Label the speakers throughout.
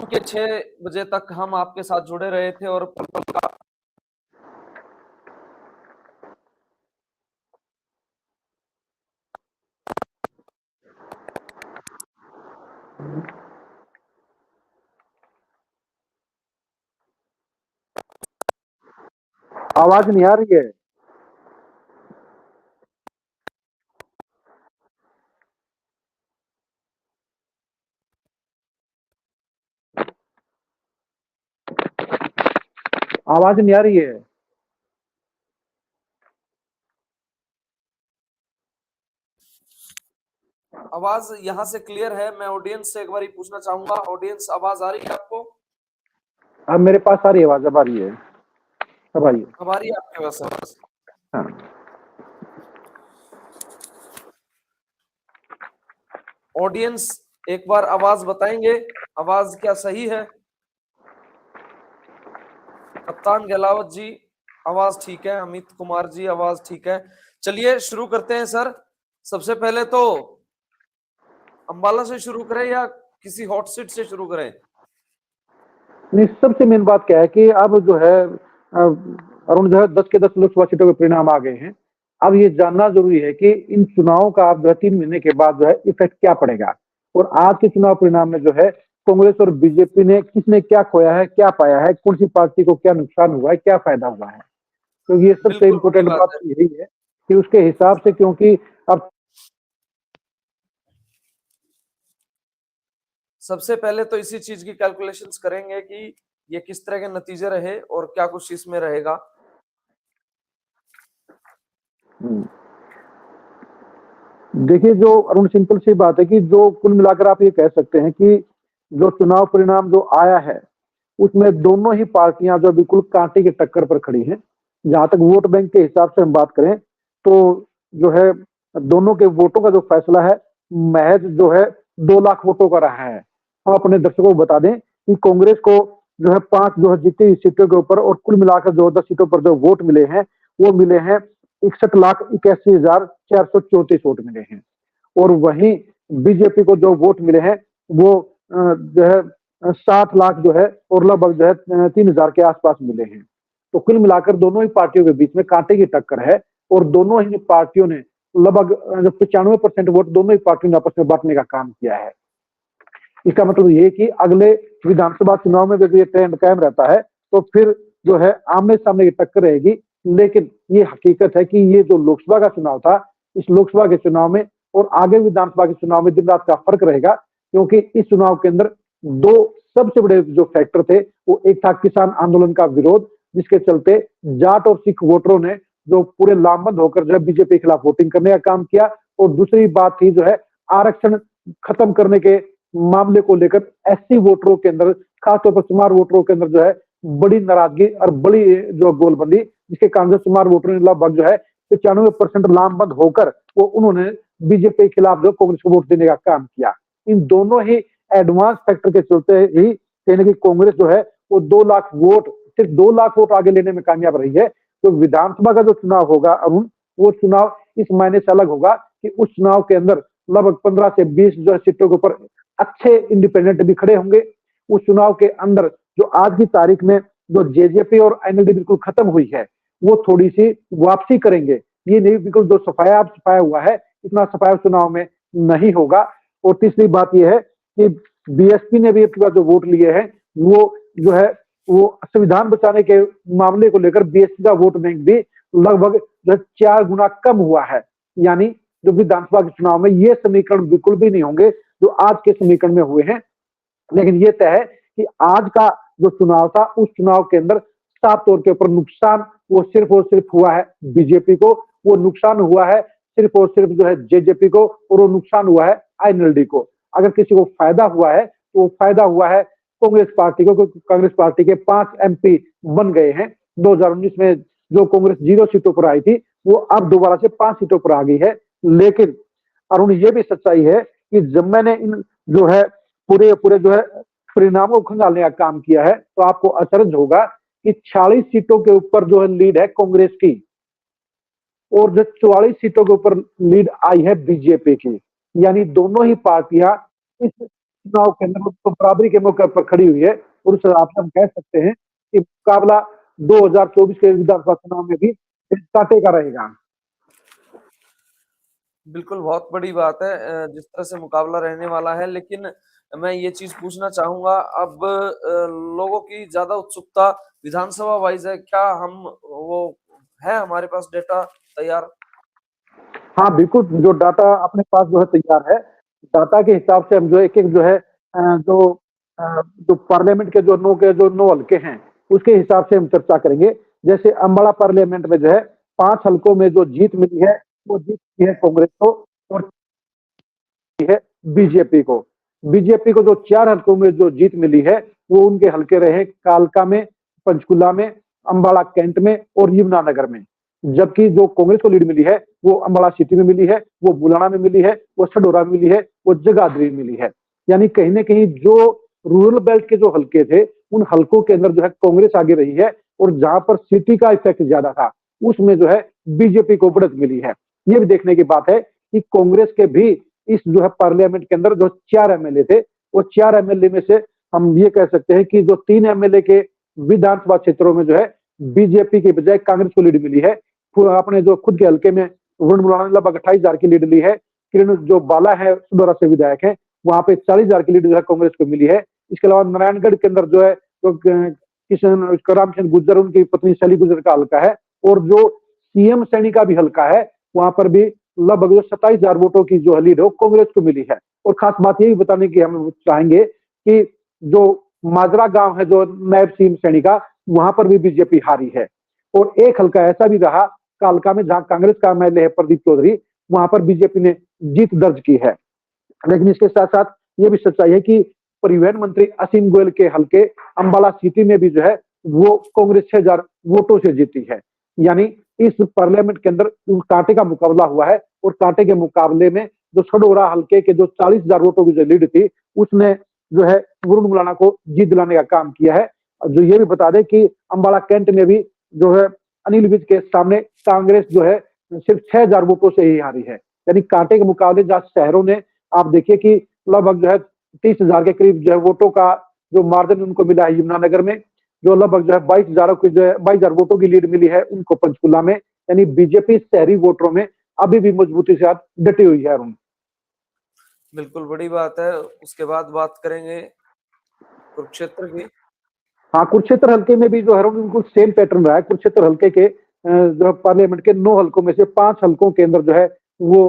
Speaker 1: के 6 बजे तक हम आपके साथ जुड़े रहे थे और
Speaker 2: आवाज नहीं आ रही है। आवाज नहीं आ रही है।
Speaker 1: आवाज यहाँ से क्लियर है। मैं ऑडियंस से एक बार पूछना चाहूंगा, ऑडियंस आवाज आ रही है आपको?
Speaker 2: अब मेरे पास आ रही है आवाज, अब आ रही है, अब आ रही है।
Speaker 1: अब आ रही है आपके पास आवाज?
Speaker 2: हाँ।
Speaker 1: ऑडियंस एक बार आवाज बताएंगे, आवाज क्या सही है? कप्तान गहलावत जी आवाज ठीक है, अमित कुमार जी आवाज ठीक है। चलिए शुरू करते हैं सर। सबसे पहले तो अंबाला से शुरू करें या किसी हॉट सीट से शुरू करें?
Speaker 2: नहीं, सबसे मेन बात क्या है कि अब जो है अरुण जो है 10 के 10 लोकसभा सीटों के परिणाम आ गए हैं। अब ये जानना जरूरी है कि इन चुनावों का अब 3 महीने के बाद जो है इफेक्ट क्या पड़ेगा, और आज के चुनाव परिणाम में जो है कांग्रेस और बीजेपी ने किसने क्या खोया है, क्या पाया है, कौन सी पार्टी को क्या नुकसान हुआ है, क्या फायदा हुआ है। तो ये सबसे
Speaker 1: बिल्कुल बड़ी
Speaker 2: इम्पोर्टेंट
Speaker 1: बात
Speaker 2: बात
Speaker 1: है।
Speaker 2: यही है कि उसके हिसाब से, क्योंकि अब
Speaker 1: सबसे पहले तो इसी चीज की कैलकुलेशंस करेंगे कि ये किस तरह के नतीजे रहे और क्या कुछ इसमें रहेगा।
Speaker 2: देखिए, जो अरुण सिंपल सी बात है कि जो कुल मिलाकर आप ये कह सकते हैं कि जो चुनाव परिणाम जो आया है उसमें दोनों ही पार्टियां जो बिल्कुल कांटे की टक्कर पर खड़ी हैं। जहां तक वोट बैंक के हिसाब से हम बात करें तो जो है दोनों के वोटों का जो फैसला है महज जो है 2 लाख वोटों का रहा है। हम अपने दर्शकों को बता दें कि कांग्रेस को जो है 5 जो है जीती सीटों के ऊपर और कुल मिलाकर जो 10 सीटों पर जो वोट मिले हैं वो मिले हैं 61,81,434 वोट मिले हैं। और वहीं बीजेपी को जो वोट मिले हैं वो जो है 7 लाख जो है और लगभग जो है 3,000 के आसपास मिले हैं। तो कुल मिलाकर दोनों ही पार्टियों के बीच में कांटे की टक्कर है और दोनों ही पार्टियों ने लगभग 95% वोट दोनों ही पार्टियों ने आपस में बांटने का काम किया है। इसका मतलब ये कि अगले विधानसभा चुनाव में अगर ये ट्रेंड कायम रहता है तो फिर जो है आमने सामने की टक्कर रहेगी। लेकिन ये हकीकत है कि ये जो लोकसभा का चुनाव था, इस लोकसभा के चुनाव में और आगे विधानसभा के चुनाव में दिन रात का फर्क रहेगा, क्योंकि इस चुनाव के अंदर 2 सबसे बड़े जो फैक्टर थे वो एक था किसान आंदोलन का विरोध, जिसके चलते जाट और सिख वोटरों ने जो पूरे लामबंद होकर जो है बीजेपी के खिलाफ वोटिंग करने का काम किया। और दूसरी बात थी जो है आरक्षण खत्म करने के मामले को लेकर एससी वोटरों के अंदर, खासतौर पर चमार वोटरों के अंदर जो है बड़ी नाराजगी और बड़ी जो गोलबंदी, जिसके कारण चमार वोटरों ने लगभग जो है 95% लामबंद होकर वो उन्होंने बीजेपी के खिलाफ जो कांग्रेस को वोट देने का काम किया। इन दोनों ही एडवांस फैक्टर के चलते ही कहीं ना कहीं कांग्रेस जो है वो 2 लाख वोट, सिर्फ 2 लाख वोट आगे लेने में कामयाब रही है। तो विधानसभा का जो चुनाव होगा अरुण, वो चुनाव इस मायने से अलग होगा कि उस चुनाव के अंदर लगभग 15 से 20 जो है सीटों के ऊपर अच्छे इंडिपेंडेंट भी खड़े होंगे। उस चुनाव के अंदर जो आज की तारीख में जो जेजेपी और एनएलडी बिल्कुल खत्म हुई है वो थोड़ी सी वापसी करेंगे। ये नहीं बिल्कुल जो सफाया हुआ है इतना सफाया चुनाव में नहीं होगा। और तीसरी बात यह है कि बीएसपी ने भी अपनी बात जो वोट लिए हैं वो जो है वो संविधान बचाने के मामले को लेकर बीएसपी का वोट बैंक भी लगभग जो 4 गुना कम हुआ है। यानी जो विधानसभा के चुनाव में ये समीकरण बिल्कुल भी नहीं होंगे जो आज के समीकरण में हुए हैं। लेकिन ये तय है कि आज का जो चुनाव था उस चुनाव के अंदर साफ तौर के ऊपर नुकसान वो सिर्फ और सिर्फ हुआ है बीजेपी को, वो नुकसान हुआ है सिर्फ और सिर्फ जो है जेजेपी को, और वो नुकसान हुआ है आईएनएलडी को। अगर किसी को फायदा हुआ है तो फायदा हुआ है कांग्रेस पार्टी को, क्योंकि कांग्रेस पार्टी के 5 एमपी बन गए हैं। 2019 में जो कांग्रेस 0 सीटों पर आई थी वो अब दोबारा से 5 सीटों पर आ गई है। लेकिन अरुण ये भी सच्चाई है कि जब मैंने इन जो है पूरे जो है परिणामों को खंगालने का काम किया है तो आपको अचरज होगा कि 46 सीटों के ऊपर जो है लीड है कांग्रेस की और जो 44 सीटों के ऊपर लीड आई है बीजेपी की। यानी दोनों ही पार्टियां इस चुनाव के अंदर तो बराबरी के मौके पर खड़ी हुई है, और उस हिसाब से हम कह सकते हैं कि मुकाबला 2024 के विधानसभा चुनाव में भी कांटे का रहेगा।
Speaker 1: बिल्कुल, बहुत बड़ी बात है जिस तरह से मुकाबला रहने वाला है, लेकिन मैं ये चीज़ पूछना चाहूँगा अब लोगों की ज़्यादा उत्सुकता विधानसभा वाइज़ है, क्या हम वो है हमारे पास डेटा तैयार?
Speaker 2: हाँ, बिल्कुल, जो डाटा अपने पास जो है तैयार है, डाटा के हिसाब से हम जो एक-एक जो है जो पार्लियामेंट के जो 9 हल्के हैं, उसके हिसाब से हम चर्चा करेंगे। जैसे अम्बाला पार्लियामेंट में जो है 5 हल्कों में जो जीत मिली है, वो जीत मिली है कांग्रेस को और है बीजेपी को। बीजेपी को जो 4 हल्कों में जो जीत मिली है, वो उनके हल्के रहे कालका में, पंचकुला में, अम्बाला कैंट में और यमुनानगर में। जबकि जो कांग्रेस को लीड मिली है, वो अम्बाला सिटी में मिली है, वो बुलाना में मिली है, वो सडोरा में मिली है, वो जगाधरी में मिली है। यानी कहीं न कहीं जो रूरल बेल्ट के जो हल्के थे, उन हल्कों के अंदर जो है कांग्रेस आगे रही है, और जहां पर सिटी का इफेक्ट ज्यादा था, उसमें जो है बीजेपी को बढ़त मिली है। ये भी देखने की बात है कि कांग्रेस के भी इस जो है पार्लियामेंट के अंदर जो 4 एमएलए थे, वो 4 एमएलए में से हम ये कह सकते हैं कि जो 3 एमएलए के विधानसभा क्षेत्रों में जो है बीजेपी की बजाय कांग्रेस को लीड मिली है। अपने जो खुद के हल्के में वरुण मुलाना ने लगभग 28,000 की लीड ली है। किरण जो बाला है सुडौरा से विधायक है, वहां पे 40,000 की लीड जो है कांग्रेस को मिली है। इसके अलावा नारायणगढ़ के अंदर जो है तो किशन रामचंद्र गुर्जर, उनकी पत्नी शैली गुर्जर का हल्का है, और जो सीएम सैनी का भी हल्का है, वहां पर भी लगभग 27,000 वोटों की जो लीड है वो कांग्रेस को मिली है। और खास बात ये भी बताने की हम चाहेंगे कि जो माजरा गांव है जो नायब सीएम सैनी का, वहां पर भी बीजेपी हारी है। और एक हल्का ऐसा भी रहा कालका में, जहां कांग्रेस का एमएलए है प्रदीप चौधरी, वहां पर बीजेपी ने जीत दर्ज की है। लेकिन इसके साथ साथ ये भी सच्चाई है कि परिवहन मंत्री असीम गोयल के हल्के अंबाला सिटी में भी जो है वो कांग्रेस 6,000 वोटों से जीती है। यानी इस पार्लियामेंट के अंदर कांटे का मुकाबला हुआ है, और कांटे के मुकाबले में जो सडोरा हल्के के जो 40,000 वोटों की जो लीड थी, उसने जो है वरुण मुलाना को जीत दिलाने का काम किया है। जो ये भी बता दें कि अंबाला कैंट में भी जो है अनिल विज के सामने कांग्रेस जो है सिर्फ 6,000 वोटों से ही हारी है। यानी कांटे के मुकाबले जहां शहरों ने आप देखिए कि लगभग जो है 30,000 के करीब जो है वोटों का जो मार्जिन उनको मिला है यमुनानगर में, जो लगभग जो है 22,000 की जो है 22,000 वोटों की लीड मिली है उनको पंचकुला में। यानी बीजेपी शहरी वोटरों में अभी भी मजबूती से डटी हुई है अरुण।
Speaker 1: बिल्कुल बड़ी बात है। उसके बाद बात करेंगे कुरुक्षेत्र की।
Speaker 2: हाँ, कुरुक्षेत्र हल्के में भी जो है बिल्कुल सेम पैटर्न रहा है। कुरुक्षेत्र हल्के के जो पार्लियामेंट के 9 हल्कों में से 5 हल्कों के अंदर जो है वो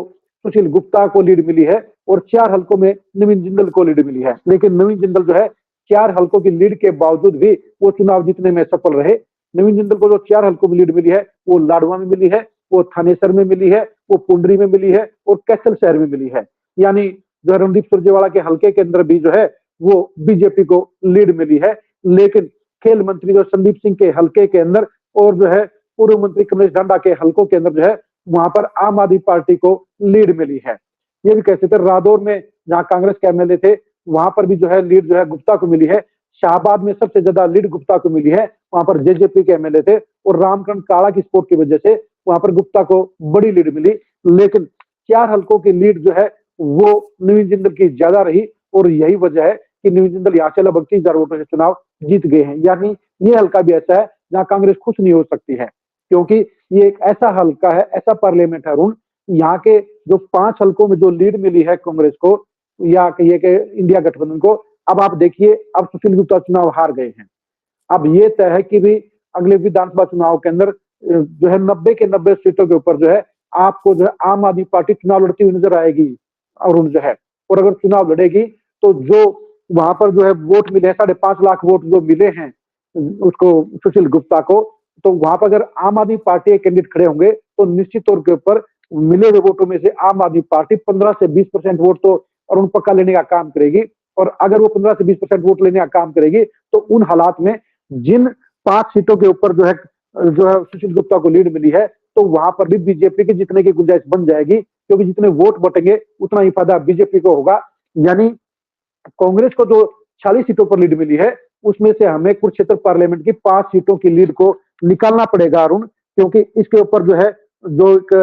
Speaker 2: सुशील गुप्ता को लीड मिली है, और 4 हल्कों में नवीन जिंदल को लीड मिली है। लेकिन नवीन जिंदल जो है 4 हल्कों की लीड के बावजूद भी वो चुनाव जीतने में सफल रहे। नवीन जिंदल को जो 4 हल्कों में लीड मिली है, वो लाडवा में मिली है, वो थानेसर में मिली है, वो पुंडरी में मिली है, और कैसल शहर में मिली है। यानी जो रणदीप सुरजेवाला के हल्के के अंदर भी जो है वो बीजेपी को लीड मिली है। लेकिन खेल मंत्री जो संदीप सिंह के हल्के के अंदर, और जो है पूर्व मंत्री कमलेश ढांडा के हल्कों के अंदर जो है वहां पर आम आदमी पार्टी को लीड मिली है। ये भी कह सकते हैं रादौर में जहां कांग्रेस के एमएलए थे, वहां पर भी जो है लीड जो है गुप्ता को मिली है। शाहबाद में सबसे ज्यादा लीड गुप्ता को मिली है, वहां पर जेजेपी के एमएलए थे, और रामकरण काला की सपोर्ट की वजह से वहां पर गुप्ता को बड़ी लीड मिली। लेकिन 4 हल्कों की लीड जो है वो नवीन जिंदल की ज्यादा रही, और यही वजह है कि नवीन जिंदल यहाँ से लगभग 30,000 वोटों से चुनाव जीत गए हैं। यानी ये हल्का भी ऐसा है जहां कांग्रेस खुश नहीं हो सकती है, क्योंकि ये एक ऐसा हल्का है, ऐसा पार्लियामेंट है अरुण, यहाँ के जो 5 हल्कों में जो लीड मिली है कांग्रेस को, या कहिए कि इंडिया गठबंधन को, अब आप देखिए अब सुशील गुप्ता चुनाव हार गए हैं। अब ये तय है कि भी अगले विधानसभा चुनाव के अंदर जो है 90 के 90 सीटों के ऊपर जो है आपको जो है आम आदमी पार्टी चुनाव लड़ती हुई नजर आएगी अरुण जो है। और अगर चुनाव लड़ेगी तो जो वहां पर जो है वोट मिले 5.5 लाख वोट जो मिले हैं उसको सुशील गुप्ता को, तो वहां पर अगर आम आदमी पार्टी के कैंडिडेट खड़े होंगे तो निश्चित तौर के ऊपर मिले हुए वोटों में से आम आदमी पार्टी 15 से 20% वोट तो अरुण पक्का लेने का काम करेगी। और अगर वो 15 से 20% वोट लेने का काम करेगी तो उन हालात में जिन 5 सीटों के ऊपर जो है सुशील गुप्ता को लीड मिली है, तो वहां पर भी बीजेपी की जीतने की गुंजाइश बन जाएगी, क्योंकि जितने वोट बटेंगे उतना ही फायदा बीजेपी को होगा। यानी कांग्रेस को जो 40 सीटों पर लीड मिली है, उसमें से हमें कुरुक्षेत्र पार्लियामेंट की 5 सीटों की लीड को निकालना पड़ेगा अरुण, क्योंकि इसके ऊपर जो है जो एक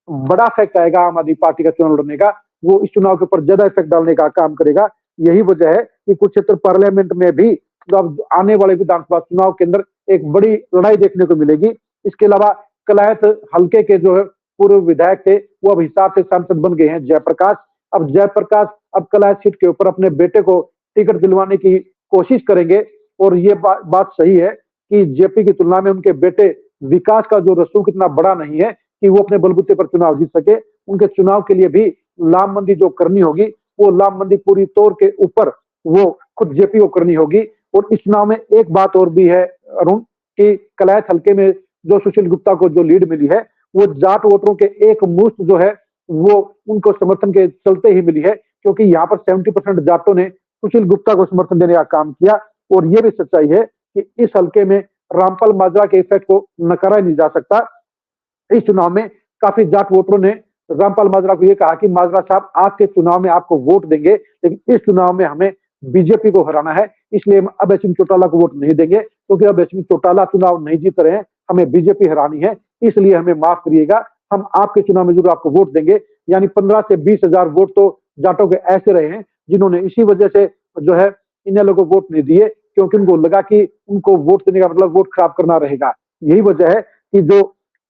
Speaker 2: बड़ा इफेक्ट आएगा आम आदमी पार्टी का चुनाव लड़ने का, वो इस चुनाव के ऊपर ज्यादा इफेक्ट डालने का काम करेगा। यही वजह है कि कुरुक्षेत्र पार्लियामेंट में भी जो अब आने वाले विधानसभा चुनाव के अंदर एक बड़ी लड़ाई देखने को मिलेगी। इसके अलावा कलायत हल्के के जो है पूर्व विधायक थे, वो अब हिसार से सांसद बन गए हैं जयप्रकाश। अब जयप्रकाश अब कलायत सीट के ऊपर अपने बेटे को टिकट दिलवाने की कोशिश करेंगे। और ये बात सही है कि जेपी की तुलना में उनके बेटे विकास का जो रसूख इतना बड़ा नहीं है कि वो अपने बलबूते पर चुनाव जीत सके। उनके चुनाव के लिए भी लामबंदी जो करनी होगी, वो लामबंदी पूरी तौर के ऊपर वो खुद जेपी को करनी होगी। और इस चुनाव में एक बात और भी है अरुण, कि कलायत हल्के में जो सुशील गुप्ता को जो लीड मिली है, वो जाट वोटरों के एक मुश्त जो है वो उनको समर्थन के चलते ही मिली है, क्योंकि यहाँ पर 70% जाटों ने सुशील गुप्ता को समर्थन देने का काम किया। और ये भी सच्चाई है कि इस हल्के में रामपाल माजरा के इफेक्ट को नकारा नहीं जा सकता। इस चुनाव में काफी जाट वोटरों ने रामपाल माजरा को यह कहा कि माजरा साहब आपके चुनाव में आपको वोट देंगे, लेकिन इस चुनाव में हमें बीजेपी को हराना है, इसलिए हम अभय सिंह चौटाला को वोट नहीं देंगे, क्योंकि अभय सिंह चौटाला चुनाव नहीं जीत रहे हैं, हमें बीजेपी हरानी है, इसलिए हमें माफ करिएगा, हम आपके चुनाव में जरूर आपको वोट देंगे। यानी 15 से 20 हजार वोट तो जाटों के ऐसे रहे हैं जिन्होंने इसी वजह से जो है इन लोगों को वोट नहीं दिए, क्योंकि उनको लगा कि उनको वोट देने का मतलब वोट खराब करना रहेगा। यही वजह है कि जो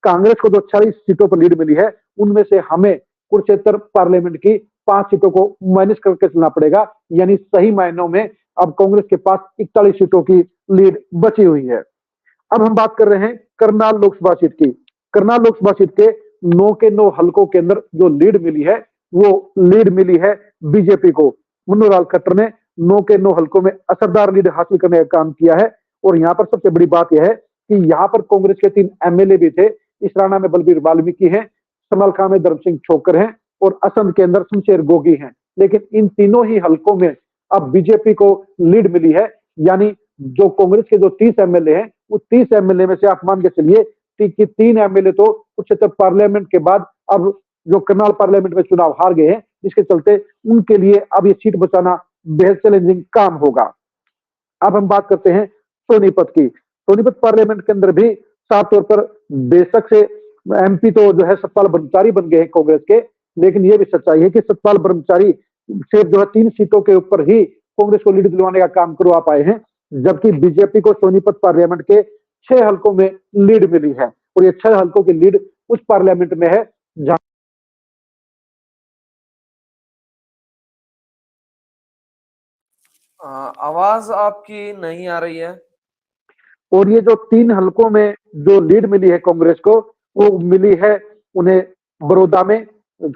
Speaker 2: कांग्रेस को जो 40 सीटों पर लीड मिली है, उनमें से हमें कुरुक्षेत्र पार्लियामेंट की 5 सीटों को मैनेज करके चलना पड़ेगा। यानी सही मायनों में अब कांग्रेस के पास 41 सीटों की लीड बची हुई है। अब हम बात कर रहे हैं करनाल लोकसभा सीट की। करनाल लोकसभा सीट के 9 के 9 हलकों के अंदर जो लीड मिली है, वो लीड मिली है बीजेपी को। मनोहर खट्टर ने 9 के 9 हलकों में असरदार लीड हासिल करने का काम किया है। और यहाँ पर सबसे बड़ी बात यह है कि यहाँ पर कांग्रेस के 3 एमएलए भी थे। इस राणा में बलबीर वाल्मीकि हैं, समलखा में धर्म सिंह छोकर हैं और असंध के अंदर शमशेर गोगी हैं। लेकिन इन तीनों ही हलकों में अब बीजेपी को लीड मिली है। यानी जो कांग्रेस के जो 30 एमएलए हैं, वो 30 एमएलए में से आप मान के चलिए कि 3 एमएलए तो उच्चतम पार्लियामेंट के बाद अब जो करनाल पार्लियामेंट में चुनाव हार गए हैं, जिसके चलते उनके लिए अब ये सीट बचाना बेहद चैलेंजिंग काम होगा। अब हम बात करते हैं सोनीपत की। सोनीपत पार्लियामेंट के अंदर भी साफ तौर पर बेशक से एमपी तो जो है सतपाल ब्रह्मचारी बन गए हैं कांग्रेस के, लेकिन यह भी सच्चाई है कि सतपाल ब्रह्मचारी सिर्फ जो है 3 सीटों के ऊपर ही कांग्रेस को लीड दिलवाने का काम करवा पाए हैं, जबकि बीजेपी को सोनीपत पार्लियामेंट के 6 हलकों में लीड मिली है। और ये 6 हलकों की लीड उस पार्लियामेंट में है जहां
Speaker 1: आवाज आपकी नहीं आ रही है।
Speaker 2: और ये जो 3 हलकों में जो लीड मिली है कांग्रेस को, वो मिली है उन्हें बड़ौदा में,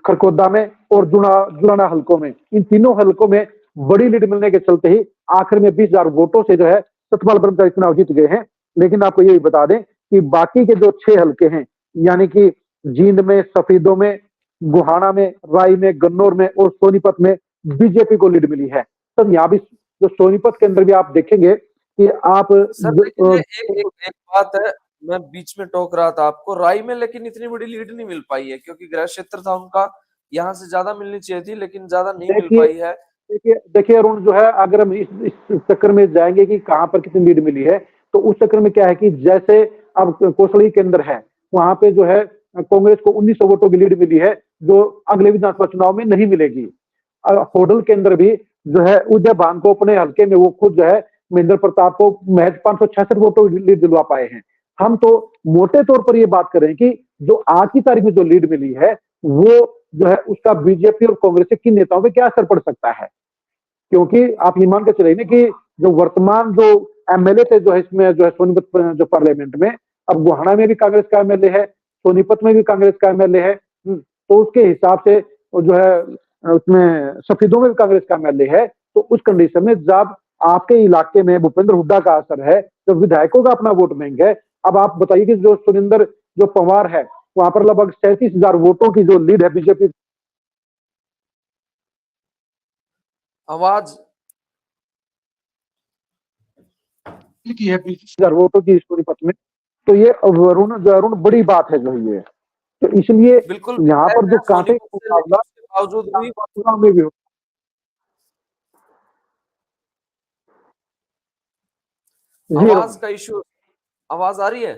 Speaker 2: खरगोदा में और जुड़ाना हलकों में। इन तीनों हलकों में बड़ी लीड मिलने के चलते ही आखिर में 20,000 वोटों से जो है सतपाल ब्रह्मचारी चुनाव जीत गए हैं। लेकिन आपको ये भी बता दें कि बाकी के जो 6 हलके हैं, यानी कि जींद में, सफीदों में, गुहाना में, राई में, गन्नौर में और सोनीपत में बीजेपी को लीड मिली है। तो यहाँ भी जो सोनीपत के अंदर भी आप देखेंगे कि आप
Speaker 1: सर देखिए, एक बात है, मैं बीच में टोक रहा था आपको, राई में लेकिन इतनी बड़ी लीड नहीं मिल पाई है, क्योंकि गृह क्षेत्र था उनका, यहाँ से ज्यादा मिलनी चाहिए थी, लेकिन ज्यादा नहीं मिल पाई है।
Speaker 2: देखिए अरुण, जो है अगर हम इस चक्कर में जाएंगे कि कहां पर कितनी लीड मिली है, तो उस चक्कर में क्या है कि जैसे अब कोसली के अंदर है, वहां पे जो है कांग्रेस को 1900 वोटों की लीड मिली है, जो अगले विधानसभा चुनाव में नहीं मिलेगी। होडल के अंदर भी जो है उदय भान को अपने हल्के में वो खुद जो है महेंद्र प्रताप को महज 566 वोटों की लीड दिलवा पाए हैं। हम तो मोटे तौर पर ये बात कर रहे हैं कि जो आज की तारीख में जो लीड मिली है, वो जो है उसका बीजेपी और कांग्रेस के किन नेताओं पे क्या असर पड़ सकता है। क्योंकि आप ये मान के चलिए कि जो वर्तमान जो एमएलए थे जो है इसमें जो है सोनीपत जो पार्लियामेंट में, अब गुहाना में भी कांग्रेस का एमएलए है, सोनीपत में भी कांग्रेस का एमएलए है। तो उसके हिसाब से जो है उसमें सफीदों में भी कांग्रेस का एमएलए है। तो उस कंडीशन में जब आपके इलाके में भूपेंद्र हुड्डा का असर है, जो विधायकों का अपना वोट बैंक है, अब आप बताइए कि जो सुरेंद्र जो पवार है, वहां पर लगभग 37,000 वोटों की जो लीड है बीजेपी
Speaker 1: आवाज
Speaker 2: की है, 20,000 वोटों की सोनीपत में। तो ये अरुण बड़ी बात है जो ये, तो इसलिए
Speaker 1: बिल्कुल
Speaker 2: यहाँ पर जो कांटे का
Speaker 1: सोनीपत से, लेकिन
Speaker 2: मुकाबला
Speaker 1: उसके बावजूद भी
Speaker 2: चुनाव में भी हो। जी
Speaker 1: आवाज का इशू, आवाज आ रही है?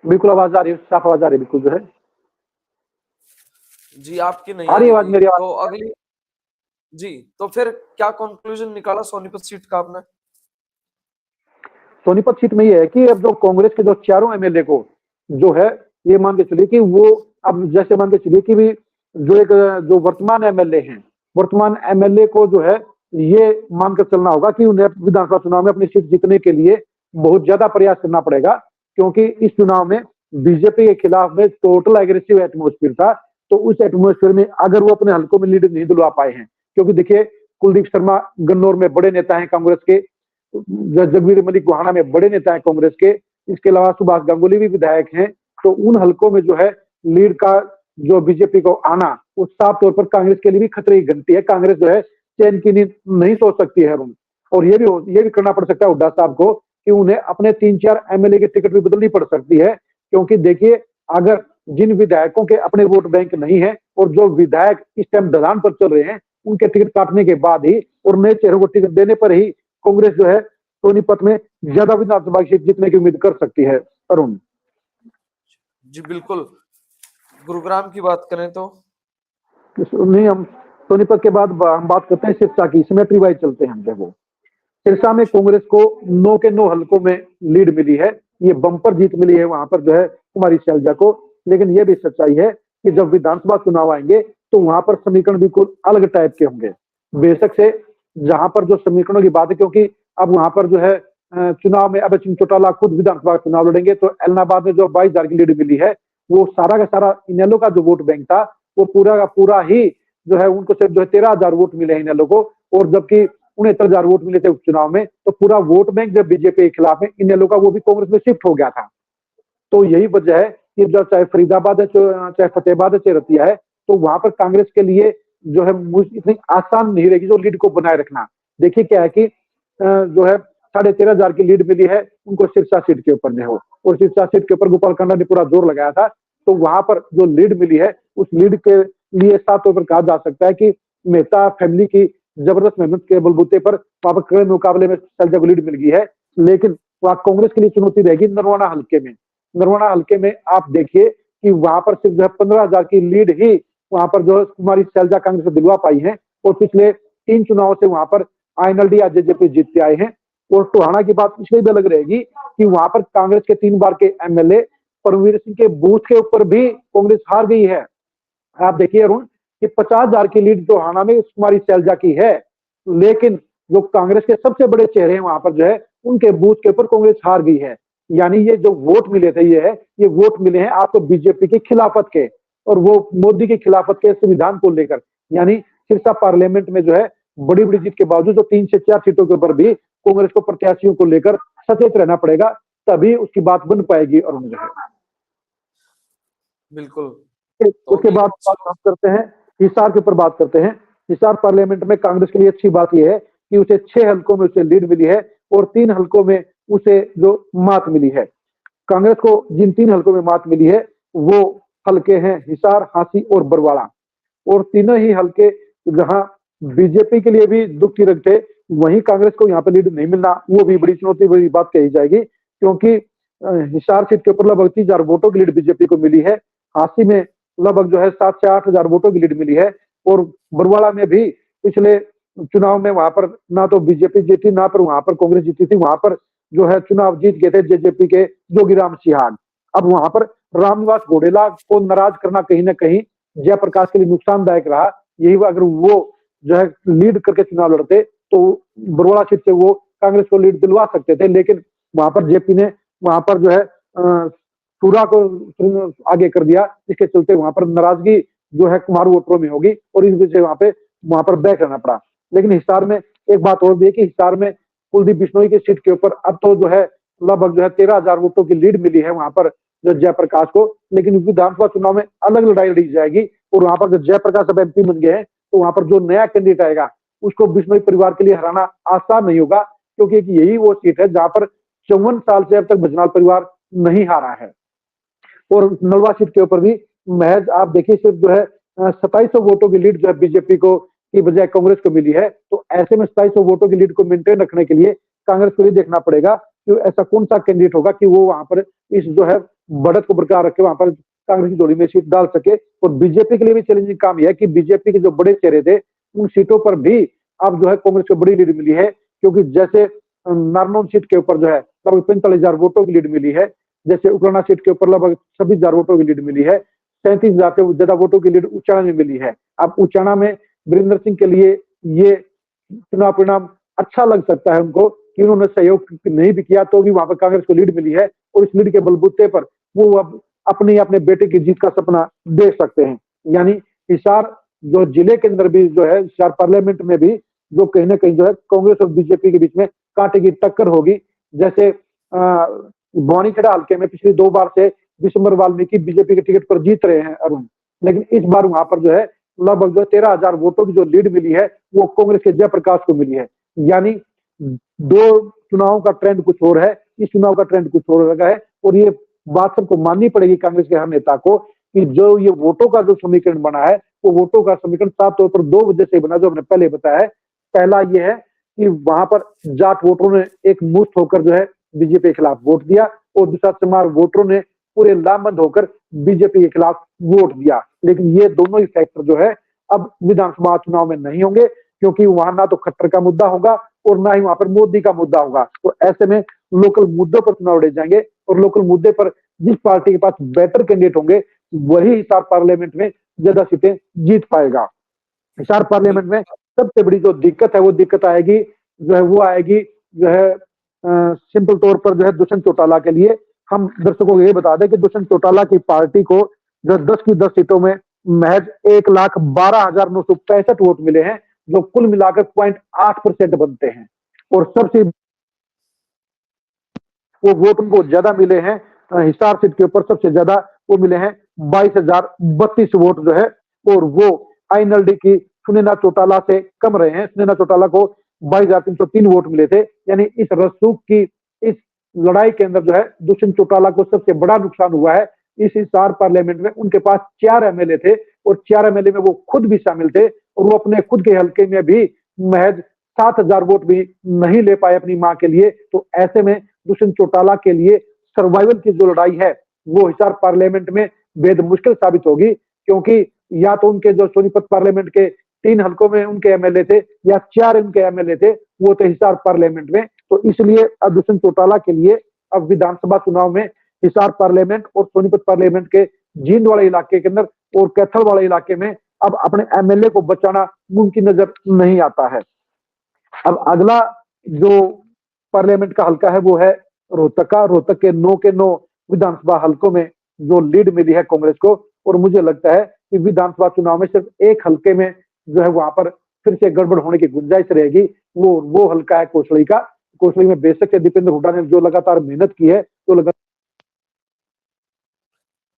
Speaker 2: बिल्कुल आवाज आ रही है, साफ आवाज आ रही है बिल्कुल जो है।
Speaker 1: जी आपकी नहीं
Speaker 2: आ
Speaker 1: आ
Speaker 2: रही
Speaker 1: रही
Speaker 2: आवाज
Speaker 1: थी।
Speaker 2: मेरी आवाज?
Speaker 1: तो अगली जी, तो फिर क्या कंक्लूजन निकाला सोनीपत सीट का आपने?
Speaker 2: सोनीपत सीट में ये है कि अब जो कांग्रेस के जो चारों एमएलए को जो है, ये मान के चलिए कि वो, अब जैसे मान के चलिए कि भी जो एक जो वर्तमान एमएलए हैं, वर्तमान एमएलए को जो है ये मानकर चलना होगा कि उन्हें विधानसभा चुनाव में अपनी सीट जीतने के लिए बहुत ज्यादा प्रयास करना पड़ेगा, क्योंकि इस चुनाव में बीजेपी के खिलाफ में टोटल एग्रेसिव एटमोस्फेयर था। तो उस एटमोस्फेयर में अगर वो अपने हलकों में लीड नहीं दिलवा पाए हैं, क्योंकि देखिए कुलदीप शर्मा गन्नौर में बड़े नेता हैं कांग्रेस के, जगवीर मलिक गोहाना में बड़े नेता है कांग्रेस के, इसके अलावा सुभाष गांगुली भी विधायक हैं। तो उन हलकों में जो है लीड का जो बीजेपी को आना, वो साफ तौर पर कांग्रेस के लिए भी खतरे की घंटी है। कांग्रेस जो है चैन की नींद नहीं सो सकती है अरुण, और ये भी करना पड़ सकता है हुड्डा साहब को कि उन्हें अपने 3-4 एमएलए की टिकट भी बदलनी पड़ सकती है, क्योंकि देखिए अगर जिन विधायकों के अपने वोट बैंक नहीं है और जो विधायक इस टाइम ढलान पर चल रहे हैं, उनके टिकट काटने के बाद ही और नए चेहरों को टिकट देने पर ही कांग्रेस जो है सोनीपत में ज्यादा विधानसभा सीट जीतने की उम्मीद कर सकती है अरुण।
Speaker 1: जी बिल्कुल। गुरुग्राम की बात करें तो
Speaker 2: नहीं, हम सोनीपत के बाद हम बात करते हैं सिरसा की, सिमेट्री वाइज चलते हैं हम। जब वो सिरसा में कांग्रेस को 9 के 9 हलकों में लीड मिली है, ये बम्पर जीत मिली है वहां पर जो है कुमारी शैलजा को। लेकिन ये भी सच्चाई है कि जब विधानसभा चुनाव आएंगे तो वहां पर समीकरण बिल्कुल अलग टाइप के होंगे। बेशक से जहां पर जो समीकरणों की बात है, क्योंकि अब वहां पर जो है चुनाव में अब सिंह चौटाला खुद विधानसभा चुनाव लड़ेंगे, तो एलनाबाद में जो 22,000 की लीड मिली है, वो सारा का सारा इनेलो का जो वोट बैंक था वो पूरा का पूरा ही जो है उनको सिर्फ जो है 13,000 वोट मिले हैं इनेलो को, और जबकि 69,000 वोट मिले थे उपचुनाव में। तो पूरा वोट बैंक जब बीजेपी के खिलाफ है, इनेलो का वो भी कांग्रेस में शिफ्ट हो गया था। तो यही वजह है कि जब चाहे फरीदाबाद है, चाहे फतेहाबाद है, चाहे रतिया है, तो वहां पर कांग्रेस के लिए जो है इतनी आसान नहीं रहेगी जो लीड को बनाए रखना। देखिए क्या है कि जो है 13,500 की लीड मिली है उनको सिरसा सीट के ऊपर जो है, और सिरसा सीट के ऊपर गोपाल कांडा ने पूरा जोर लगाया था। तो वहां पर जो लीड मिली है, उस लीड के लिए साफ तौर पर कहा जा सकता है कि मेहता फैमिली की जबरदस्त मेहनत के बलबूते पर वहां पर कड़े मुकाबले में शैलजा को लीड मिल गई है। लेकिन वहां कांग्रेस के लिए चुनौती रहेगी नरवाना हल्के में। नरवाना हल्के में आप देखिए कि वहां पर सिर्फ जो है 15,000 की लीड ही वहां पर जो है कुमारी शैलजा कांग्रेस को दिलवा पाई है, और पिछले 3 चुनावों से वहां पर आईएनएलडी या जेजेपी जीतते आए हैं। और टोहाना की बात इसलिए भी अलग रहेगी कि वहां पर कांग्रेस के 3 बार के एमएलए परमवीर सिंह के बूथ के ऊपर भी कांग्रेस हार गई है। आप देखिए अरुण कि 50,000 की लीड टोहाना में कुमारी शैलजा की है, लेकिन जो कांग्रेस के सबसे बड़े चेहरे हैं वहां पर जो है उनके बूथ के ऊपर कांग्रेस हार गई है। यानी ये जो वोट मिले थे, ये वोट मिले हैं आपको बीजेपी की खिलाफत के, और वो मोदी की खिलाफत के संविधान को लेकर। यानी सिरसा पार्लियामेंट में जो है बड़ी बड़ी जीत के बावजूद जो 3 से 4 सीटों के ऊपर भी कांग्रेस को प्रत्याशियों को लेकर सचेत रहना पड़ेगा, तभी उसकी बात बन पाएगी। और जो है
Speaker 1: बिल्कुल
Speaker 2: उसके बाद बात करते हैं हिसार के ऊपर बात करते हैं। हिसार पार्लियामेंट में कांग्रेस के लिए अच्छी बात यह है कि उसे 6 हलकों में उसे लीड मिली है, और 3 हलकों में उसे जो मात मिली है। कांग्रेस को जिन 3 हलकों में मात मिली है वो हलके हैं हिसार, हांसी और बरवाड़ा, और तीनों ही हलके जहां बीजेपी के लिए भी दुख की रंग थे, वहीं कांग्रेस को यहाँ पे लीड नहीं मिलना वो भी बड़ी चुनौती बड़ी बात कही जाएगी, क्योंकि हिसार सीट के ऊपर लगभग 30,000 वोटों की लीड बीजेपी को मिली है। हांसी में लगभग जो है 7 से 8,000 वोटों की लीड मिली है, और बरवाड़ा में भी पिछले चुनाव में वहां पर ना तो बीजेपी जीती ना पर वहां पर कांग्रेस जीती थी। वहां पर जो है चुनाव जीत गए थे जेजेपी के जोगीराम सिहाग। अब वहां पर रामनिवास घोडेला को नाराज करना कहीं ना कहीं जयप्रकाश के लिए नुकसानदायक रहा। यही अगर वो जो है लीड करके चुनाव लड़ते तो बरवाड़ा सीट से वो कांग्रेस को लीड दिलवा सकते थे, लेकिन वहां पर जेपी ने वहां पर जो है सूरा को आगे कर दिया, इसके चलते वहां पर नाराजगी जो है कुमार वोटरों में होगी, और इस वजह से वहां पर बैक रहना पड़ा। लेकिन हिसार में एक बात और भी है कि हिसार में कुलदीप बिश्नोई की सीट के ऊपर अब तो जो है लगभग जो है 13,000 वोटों की लीड मिली है वहां पर जो जयप्रकाश को। लेकिन विधानसभा चुनाव में अलग लड़ाई लड़ी जाएगी, और वहां पर जो जयप्रकाश अब एमपी बन गए हैं, तो वहां पर जो नया कैंडिडेट आएगा उसको बिश्नोई परिवार के लिए हराना आसान नहीं होगा, क्योंकि यही वो सीट है जहां पर 54 साल से अब तक भजनाल परिवार नहीं हारा है। और नलवा सीट के ऊपर भी महज आप देखिए सिर्फ जो है 2700 वोटों की लीड जो है बीजेपी को की बजाय कांग्रेस को मिली है। तो ऐसे में 2700 वोटों की लीड को मेंटेन रखने के लिए कांग्रेस को भी देखना पड़ेगा कि ऐसा कौन सा कैंडिडेट होगा कि वो वहां पर इस जो है बढ़त को बरकरार रखे, वहां पर कांग्रेस की जोड़ी में सीट डाल सके। और बीजेपी के लिए भी चैलेंजिंग काम यह है कि बीजेपी के जो बड़े चेहरे थे उन सीटों पर भी अब जो है कांग्रेस को बड़ी लीड मिली है, क्योंकि जैसे नारनौल सीट के ऊपर जो है लगभग 45,000 वोटों की लीड मिली है, जैसे उकराना सीट के ऊपर लगभग 26,000 वोटों की लीड मिली है, 37,000 से ज्यादा वोटों की लीड उचाना में मिली है। अब उचाना में वीरेंद्र सिंह के लिए ये चुनाव परिणाम अच्छा लग सकता है उनको कि उन्होंने सहयोग नहीं भी किया तो भी वहां पर कांग्रेस को लीड मिली है, और इस लीड के बलबूते पर वो अब अपने बेटे की जीत का सपना देख सकते हैं। यानी हिसार जो जिले के अंदर भी जो है, हिसार पार्लियामेंट में भी जो कहीं ना कहीं जो है कांग्रेस और बीजेपी के बीच में कांटे की टक्कर होगी। जैसे बवानीखेड़ा हल्के में पिछली 2 बार से विशंबर वाल्मीकि बीजेपी के टिकट पर जीत रहे हैं अरुण, लेकिन इस बार वहां पर जो है लगभग जो 13,000 वोटों की जो लीड मिली है वो कांग्रेस के जयप्रकाश को मिली है। यानी 2 चुनावों का ट्रेंड कुछ और है, इस चुनाव का ट्रेंड कुछ और लगा है, और ये बात सबको माननी पड़ेगी कांग्रेस के हर नेता को कि जो ये वोटों का जो समीकरण बना है वो वोटों का समीकरण साफ तौर पर 2 वजह से बना, जो हमने पहले बताया है। पहला ये है कि वहां पर जाट वोटरों ने एक मुश्त होकर जो है बीजेपी के खिलाफ वोट दिया, और दूसरा चमार वोटरों ने पूरे लामबंद होकर बीजेपी के खिलाफ वोट दिया। लेकिन ये दोनों ही फैक्टर जो है अब विधानसभा चुनाव में नहीं होंगे, क्योंकि वहां ना तो खट्टर का मुद्दा होगा और ना ही वहां पर मोदी का मुद्दा होगा। तो ऐसे में लोकल मुद्दों पर चुनाव लड़े जाएंगे, और लोकल मुद्दे पर जिस पार्टी के पास बेटर कैंडिडेट होंगे वही हिसार पार्लियामेंट में ज्यादा सीटें जीत पाएगा। हिसार पार्लियामेंट में सबसे बड़ी जो दिक्कत है वो दिक्कत आएगी जो है वो आएगी जो है सिंपल तौर पर जो है दुष्यंत चौटाला के लिए। हम दर्शकों को ये बता दें कि दुष्यंत चौटाला की पार्टी को जो 10 की 10 सीटों में महज 1,12,965 वोट मिले हैं, जो कुल मिलाकर 0.8% बनते हैं, और सबसे वो वोट उनको ज्यादा मिले हैं हिसार सीट के ऊपर, सबसे ज्यादा वो मिले हैं 22,032 वोट जो है, और वो आईएनएलडी की सुनैना चौटाला से कम रहे हैं। सुनैना चौटाला को 22,303 वोट मिले थे। यानी इस रसूख की इस लड़ाई के अंदर जो है दुष्यंत चौटाला को सबसे बड़ा नुकसान हुआ है। इस हिसार पार्लियामेंट में उनके पास 4 एमएलए थे, और 4 एमएलए में वो खुद भी शामिल थे, और वो अपने खुद के हल्के में भी महज 7,000 वोट भी नहीं ले पाए अपनी मां के लिए। तो ऐसे में दुष्यंत चौटाला के लिए सर्वाइवल की जो लड़ाई है वो हिसार पार्लियामेंट में बेहद मुश्किल साबित होगी, क्योंकि या तो उनके जो सोनीपत पार्लियामेंट के 3 हलकों में उनके एमएलए थे, या 4 उनके एमएलए थे, वो थे हिसार पार्लियामेंट में। तो इसलिए अब दुष्यंत चौटाला के लिए अब विधानसभा चुनाव में हिसार पार्लियामेंट और सोनीपत पार्लियामेंट के जींद वाले इलाके के अंदर और कैथल वाले इलाके में अब अपने एमएलए को बचाना मुमकिन नजर नहीं आता है। अब अगला जो पार्लियामेंट का हल्का है वो है रोहतक का। रोहतक के 9 के 9 विधानसभा हलकों में जो लीड मिली है कांग्रेस को, और मुझे लगता है कि विधानसभा चुनाव में सिर्फ एक हल्के में जो है वहां पर फिर से गड़बड़ होने की गुंजाइश रहेगी। वो हल्का है कोसली का। कोसली में बेशक से दीपेंद्र हुड्डा ने जो लगातार मेहनत की है, तो लगातार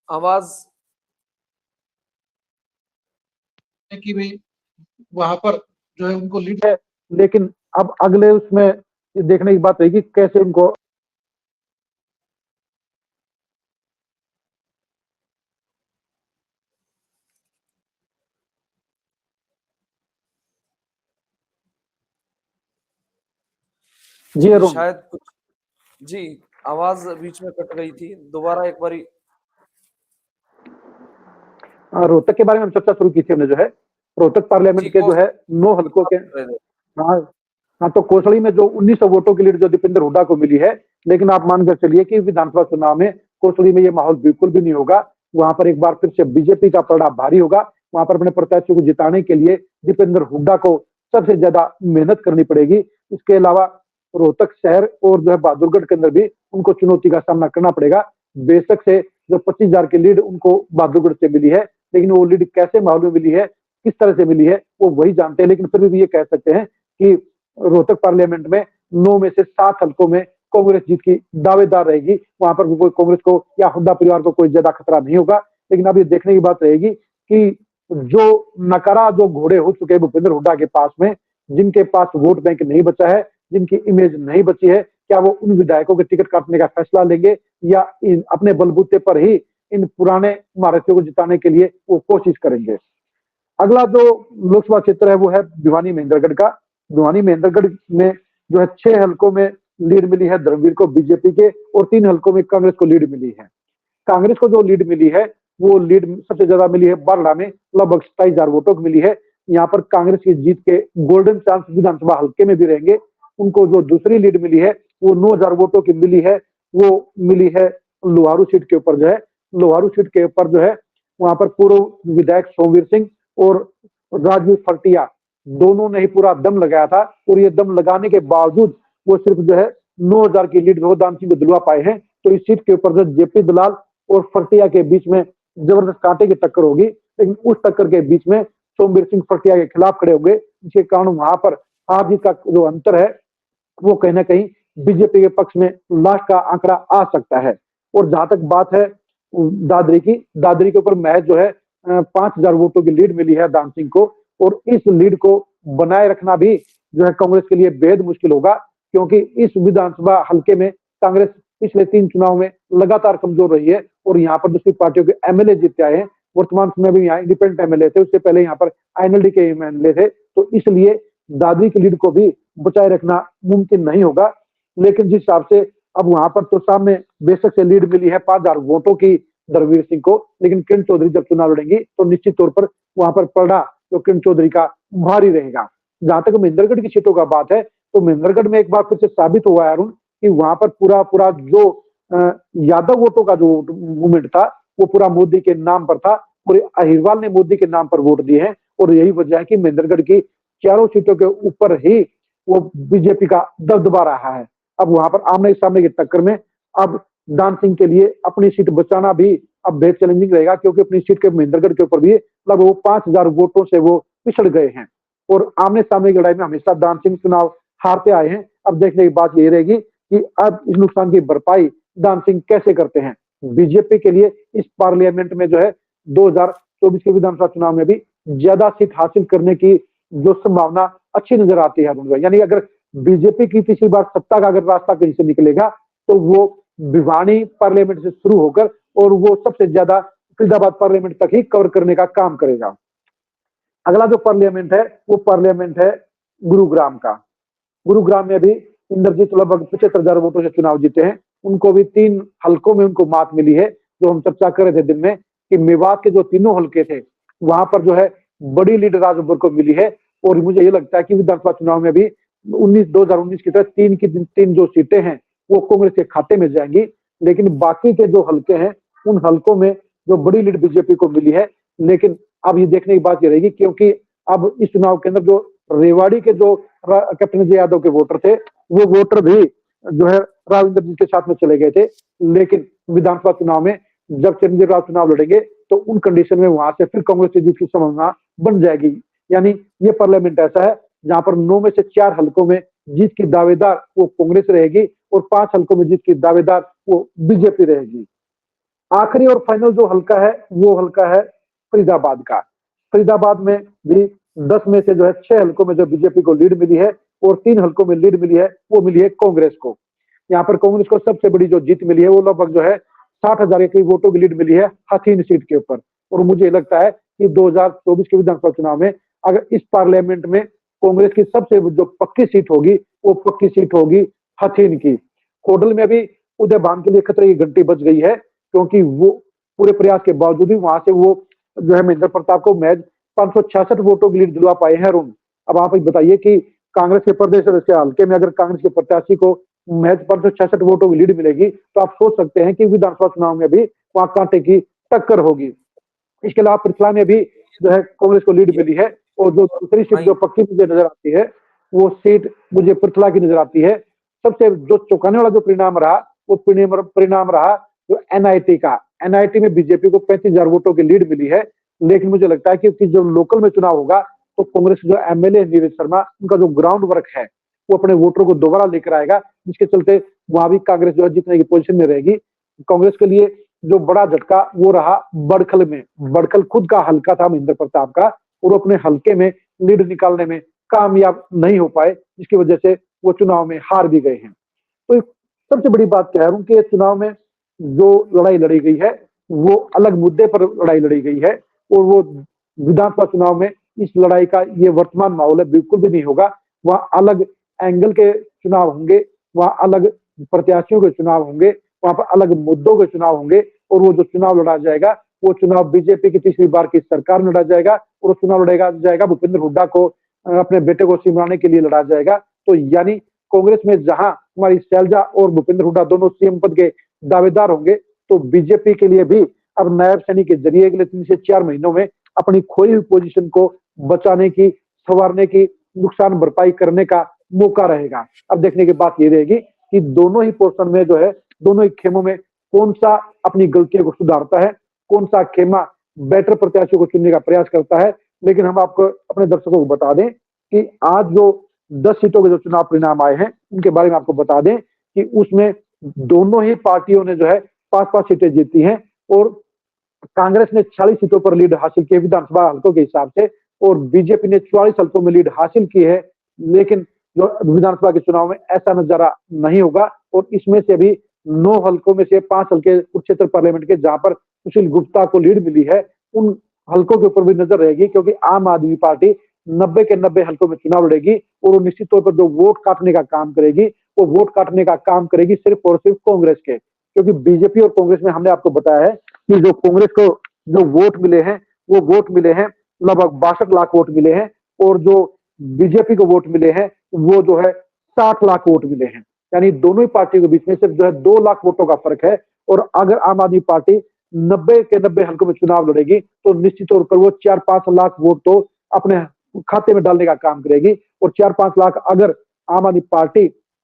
Speaker 1: आवाज
Speaker 2: की भी वहां पर जो है उनको लीड है, लेकिन अब अगले उसमें देखने की बात रहेगी कैसे उनको जी अरुण।
Speaker 1: शायद कुछ जी आवाज बीच में कट गई थी, दोबारा एक बारी।
Speaker 2: रोहतक के बारे में हम चर्चा शुरू की थी हमने, जो है रोहतक पार्लियामेंट के जो है 9 हलकों के। हाँ हाँ, तो कोसली में जो 1900 वोटों की लीड जो दीपेंद्र हुड्डा को मिली है, लेकिन आप मानकर चलिए कि विधानसभा चुनाव में कोसली में ये माहौल बिल्कुल भी नहीं होगा। वहां पर एक बार फिर से बीजेपी का पलड़ा भारी होगा। वहां पर अपने प्रत्याशियों को जिताने के लिए दीपेंद्र हुड्डा को सबसे ज्यादा मेहनत करनी पड़ेगी। इसके अलावा रोहतक शहर और जो है बहादुरगढ़ के अंदर भी उनको चुनौती का सामना करना पड़ेगा। बेशक से जो 25,000 की लीड उनको बहादुरगढ़ से मिली है, लेकिन वो लीड कैसे माहौल में मिली है, किस तरह से मिली है, वो वही जानते हैं। लेकिन फिर भी ये कह सकते हैं कि रोहतक पार्लियामेंट में 9 में से 7 हलकों में कांग्रेस जीत की दावेदार रहेगी। वहां पर कोई कांग्रेस को या हुड्डा परिवार को कोई ज्यादा खतरा नहीं होगा। लेकिन अब ये देखने की बात रहेगी कि जो नकारा जो घोड़े हो चुके हैं भूपेंद्र हुड्डा के पास में, जिनके पास वोट बैंक नहीं बचा है, जिनकी इमेज नहीं बची है, क्या वो उन विधायकों के टिकट काटने का फैसला लेंगे, या अपने बलबूते पर ही इन पुराने महारथियों को जिताने के लिए वो कोशिश करेंगे। अगला जो लोकसभा क्षेत्र है वो है भिवानी महेंद्रगढ़ का। भिवानी महेंद्रगढ़ में जो है 6 हलकों में लीड मिली है धर्मवीर को बीजेपी के, और 3 हलकों में कांग्रेस को लीड मिली है। कांग्रेस को जो लीड मिली है वो लीड सबसे ज्यादा मिली है बारड़ा में, लगभग 27,000 वोटों की मिली है, यहाँ पर कांग्रेस की जीत के गोल्डन चांस विधानसभा हल्के में भी रहेंगे। उनको जो दूसरी लीड मिली है वो 9,000 वोटों की मिली है, वो मिली है लोहारू सीट के ऊपर जो है। लोहारू सीट के ऊपर जो है वहां पर पूर्व विधायक सोमवीर सिंह और राजवीर फरटिया दोनों ने ही पूरा दम लगाया था, और ये दम लगाने के बावजूद वो सिर्फ जो है 9,000 की लीड वो दान सिंह को दिलवा पाए हैं। तो इस सीट के ऊपर जो जेपी दलाल और फरटिया के बीच में जबरदस्त कांटे की टक्कर होगी, लेकिन उस टक्कर के बीच में सोमवीर सिंह फरटिया के खिलाफ खड़े होंगे, जिसके कारण वहां पर हार जीत का जो अंतर है वो कहीं ना कहीं बीजेपी के पक्ष में लास्ट का आंकड़ा आ सकता है। और जहां तक बात है दादरी के ऊपर महज जो है 5,000 वोटों की लीड मिली है दान सिंह को, और इस लीड को बनाए रखना भी जो है कांग्रेस के लिए बेहद मुश्किल होगा, क्योंकि इस विधानसभा हल्के में कांग्रेस पिछले 3 चुनाव में लगातार कमजोर रही है, और यहाँ पर दूसरी पार्टियों के एमएलए जीते आए हैं। वर्तमान समय में यहाँ इंडिपेंडेंट एमएलए थे, उससे पहले यहाँ पर आईएनएलडी के एमएलए थे, तो इसलिए दादरी की लीड को भी बचाए रखना मुमकिन नहीं होगा। लेकिन जिस हिसाब से अब वहां पर तो सामने बेशक से लीड मिली है 5,000 वोटों की धर्मवीर सिंह को, लेकिन किरण चौधरी जब चुनाव लड़ेंगी तो निश्चित तौर पर वहां पर पलड़ा जो किरण चौधरी का भारी रहेगा। जहां तक महेंद्रगढ़ की सीटों का बात है, तो महेंद्रगढ़ में एक बार फिर से साबित हुआ है अरुण कि वहां पर पूरा जो यादव वोटों का जो मूवमेंट था वो पूरा मोदी के नाम पर था, और अहिरवाल ने मोदी के नाम पर वोट दिए हैं, और यही वजह है कि महेंद्रगढ़ की चारों सीटों के ऊपर ही वो बीजेपी का दबदबा रहा है। अब वहां पर आमने सामने की टक्कर में अब दान सिंह के लिए अपनी सीट बचाना भी अब बेहद चैलेंजिंग रहेगा, क्योंकि अपनी सीट के महेंद्रगढ़ के ऊपर भी लगभग वो 5,000 वोटों से वो पिछड़ गए हैं, और आमने सामने की लड़ाई में हमेशा दान सिंह चुनाव हारते आए हैं। अब देखने की बात यही रहेगी कि अब इस नुकसान की भरपाई दान सिंह कैसे करते हैं। बीजेपी के लिए इस पार्लियामेंट में जो है 2024 के विधानसभा चुनाव में भी ज्यादा सीट हासिल करने की जो संभावना अच्छी नजर आती है। यानी अगर बीजेपी की तीसरी बार सत्ता का अगर रास्ता कहीं से निकलेगा तो वो भिवानी पार्लियामेंट से शुरू होकर और वो सबसे ज्यादा फरीदाबाद पार्लियामेंट तक ही कवर करने का काम करेगा। अगला जो पार्लियामेंट है वो पार्लियामेंट है गुरुग्राम का। गुरुग्राम में भी इंद्रजीत लगभग 75,000 वोटों से चुनाव जीते हैं। उनको भी 3 हलकों में उनको मात मिली है, जो हम चर्चा कर रहे थे दिन में कि मेवात के जो तीनों हलके थे वहां पर जो है बड़ी लीड राजभर को मिली है। और मुझे ये लगता है कि विधानसभा चुनाव में भी 2019 की तरह 3 जो सीटें हैं वो कांग्रेस के खाते में जाएंगी, लेकिन बाकी के जो हलके हैं उन हलकों में जो बड़ी लीड बीजेपी को मिली है। लेकिन अब ये देखने की बात ये रहेगी, क्योंकि अब इस चुनाव के अंदर जो रेवाड़ी के जो कैप्टन अजय यादव के वोटर थे वो वोटर भी जो है राव इंद्रजीत के साथ में चले गए थे। लेकिन विधानसभा चुनाव में जब चिरंजीव राव चुनाव लड़ेंगे तो उन कंडीशन में वहां से फिर कांग्रेस की जीत की संभावना बन जाएगी। यानी ये पार्लियामेंट ऐसा है जहां पर 9 में से 4 हलकों में जीत की दावेदार वो कांग्रेस रहेगी और 5 हलकों में जीत की दावेदार वो बीजेपी रहेगी। आखिरी और फाइनल जो हल्का है वो हल्का है फरीदाबाद का। फरीदाबाद में भी 10 में से जो है 6 हलकों में जो बीजेपी को लीड मिली है और 3 हलकों में लीड मिली है वो मिली है कांग्रेस को। यहाँ पर कांग्रेस को सबसे बड़ी जो जीत मिली है वो लगभग जो है 60,000 की वोटों की लीड मिली है हथीन सीट के ऊपर। और मुझे लगता है कि 2024 के विधानसभा चुनाव में अगर इस पार्लियामेंट में कांग्रेस की सबसे जो पक्की सीट होगी वो पक्की सीट होगी हथीन की। कोडल में भी उदय भान के लिए खतरे की घंटी बज गई है, क्योंकि वो पूरे प्रयास के बावजूद भी वहां से वो जो है महेंद्र प्रताप को महज 566 वोटों की लीड दिलवा पाए हैं। अरुण, अब आप बताइए कि कांग्रेस के प्रदेश सदस्य हल्के में अगर कांग्रेस के प्रत्याशी को महज 566 वोटों की लीड मिलेगी तो आप सोच सकते हैं कि विधानसभा चुनाव में भी वहां कांटे की टक्कर होगी। इसके अलावा पृथला में भी जो है कांग्रेस को लीड मिली है, और जो दूसरी सीट जो पक्की मुझे नजर आती है वो सीट मुझे पृथला की नजर आती है। सबसे जो चौंकाने वाला जो परिणाम रहा वो परिणाम रहा जो एनआईटी का। एनआईटी में बीजेपी को 35,000 वोटों की लीड मिली है, लेकिन मुझे लगता है कि जो लोकल में चुनाव होगा तो कांग्रेस जो एमएलए नीरज शर्मा उनका जो ग्राउंड वर्क है वो अपने वोटरों को दोबारा लेकर आएगा, जिसके चलते वहां भी कांग्रेस जो है जीतने की पोजीशन में रहेगी। कांग्रेस के लिए जो बड़ा झटका वो रहा बड़खल में। बड़खल खुद का हल्का था महेंद्र प्रताप का, और अपने हल्के में लीड निकालने में कामयाब नहीं हो पाए, जिसकी वजह से वो चुनाव में हार भी गए हैं। तो सबसे बड़ी बात क्या है उनके चुनाव में जो लड़ाई लड़ी गई है वो अलग मुद्दे पर लड़ाई लड़ी गई है, और वो विधानसभा चुनाव में इस लड़ाई का ये वर्तमान माहौल है बिल्कुल भी नहीं होगा। वहाँ अलग एंगल के चुनाव होंगे, वहाँ अलग प्रत्याशियों के चुनाव होंगे, वहां पर अलग मुद्दों के चुनाव होंगे, और वो जो चुनाव लड़ा जाएगा वो चुनाव बीजेपी की तीसरी बार की सरकार में लड़ा जाएगा और वो चुनाव लड़ेगा जाएगा भूपेंद्र हुड्डा को अपने बेटे को सिमराने के लिए लड़ा जाएगा। तो यानी कांग्रेस में जहां हमारी शैलजा और भूपेंद्र हुड्डा दोनों सीएम पद के दावेदार होंगे, तो बीजेपी के लिए भी अब नायब सैनी के जरिए अगले 3 से 4 महीनों में अपनी खोई हुई पोजीशन को बचाने की, संवारने की, नुकसान भरपाई करने का मौका रहेगा। अब देखने की बात ये रहेगी कि दोनों ही पोर्शन में जो है, दोनों ही खेमों में कौन सा अपनी गलतियों को सुधारता है, कौन सा खेमा बेटर प्रत्याशियों को चुनने का प्रयास करता है। लेकिन हम आपको अपने दर्शकों को बता दें कि आज जो 10 सीटों के जो चुनाव परिणाम आए हैं उनके बारे में आपको बता दें कि उसमें दोनों ही पार्टियों ने जो है 5-5 सीटें जीती हैं और कांग्रेस ने 40 सीटों पर लीड हासिल की है विधानसभा हल्कों के हिसाब से और बीजेपी ने 44 हल्कों में लीड हासिल की है। लेकिन जो विधानसभा के चुनाव में ऐसा नजारा नहीं होगा और इसमें से भी 9 हल्कों में से 5 हल्के कुरुक्षेत्र पार्लियामेंट के जहां पर सुशील गुप्ता को लीड मिली है, उन हल्कों के ऊपर भी नजर रहेगी क्योंकि आम आदमी पार्टी 90 के 90 हल्कों में चुनाव लड़ेगी और वो निश्चित तौर पर जो वोट काटने का काम करेगी, वो वोट काटने का काम करेगी सिर्फ और सिर्फ कांग्रेस के। क्योंकि बीजेपी और कांग्रेस में हमने आपको बताया है कि जो कांग्रेस को जो वोट मिले हैं, वो वोट मिले हैं लगभग 62 लाख वोट मिले हैं और जो बीजेपी को वोट मिले हैं वो जो है 60 लाख वोट मिले हैं। यानी दोनों ही पार्टियों के बीच में सिर्फ जो है 2 लाख वोटों का फर्क है। और अगर आम आदमी पार्टी 90 के 90 हल्कों में चुनाव लड़ेगी तो निश्चित तौर पर वो 4-5 लाख वोट तो अपने खाते में डालने का काम करेगी और 4-5 लाख अगर आम आदमी पार्टी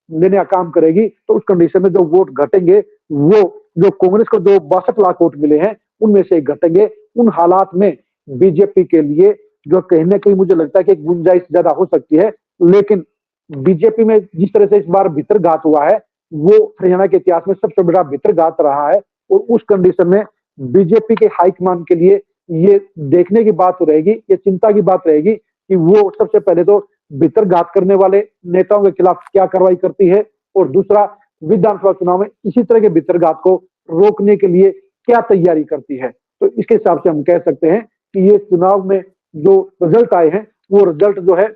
Speaker 2: लेने का काम करेगी तो उस कंडीशन में जो वोट घटेंगे वो जो कांग्रेस को जो 62 लाख वोट मिले हैं उनमें से घटेंगे। उन हालात में बीजेपी के लिए जो कहीं ना कहीं मुझे लगता है कि गुंजाइश ज्यादा हो सकती है। लेकिन बीजेपी में जिस तरह से इस बार भितरघात हुआ है वो हरियाणा के इतिहास में सबसे बड़ा भितरघात रहा है और उस कंडीशन में बीजेपी के हाईकमान के लिए ये देखने की बात रहेगी, ये चिंता की बात रहेगी कि वो सबसे पहले तो भितरघात करने वाले नेताओं के खिलाफ क्या कार्रवाई करती है और दूसरा विधानसभा चुनाव में इसी तरह के भितरघात को रोकने के लिए क्या तैयारी करती है। तो इसके हिसाब से हम कह सकते हैं कि ये चुनाव में जो रिजल्ट आए हैं वो रिजल्ट जो है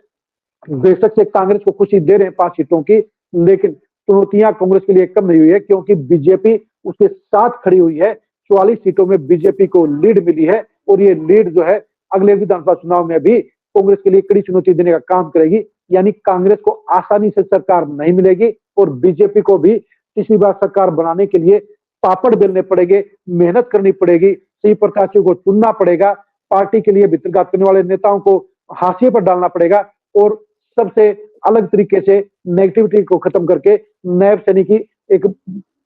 Speaker 2: बेशक से कांग्रेस को खुशी दे रहे हैं 5 सीटों की, लेकिन चुनौतियां कांग्रेस के लिए कम नहीं हुई है क्योंकि बीजेपी उसके साथ खड़ी हुई है। 44 सीटों में बीजेपी को लीड मिली है और ये लीड जो है अगले विधानसभा चुनाव में भी कांग्रेस के लिए कड़ी चुनौती देने का काम करेगी। यानी कांग्रेस को आसानी से सरकार नहीं मिलेगी और बीजेपी को भी तीसरी बार सरकार बनाने के लिए पापड़ बेलने पड़ेंगे, मेहनत करनी पड़ेगी, सही प्रत्याशियों को चुनना पड़ेगा, पार्टी के लिए भितरघात करने वाले नेताओं को हाशिए पर डालना पड़ेगा और सबसे अलग तरीके से नेगेटिविटी को खत्म करके नायब सैनी की एक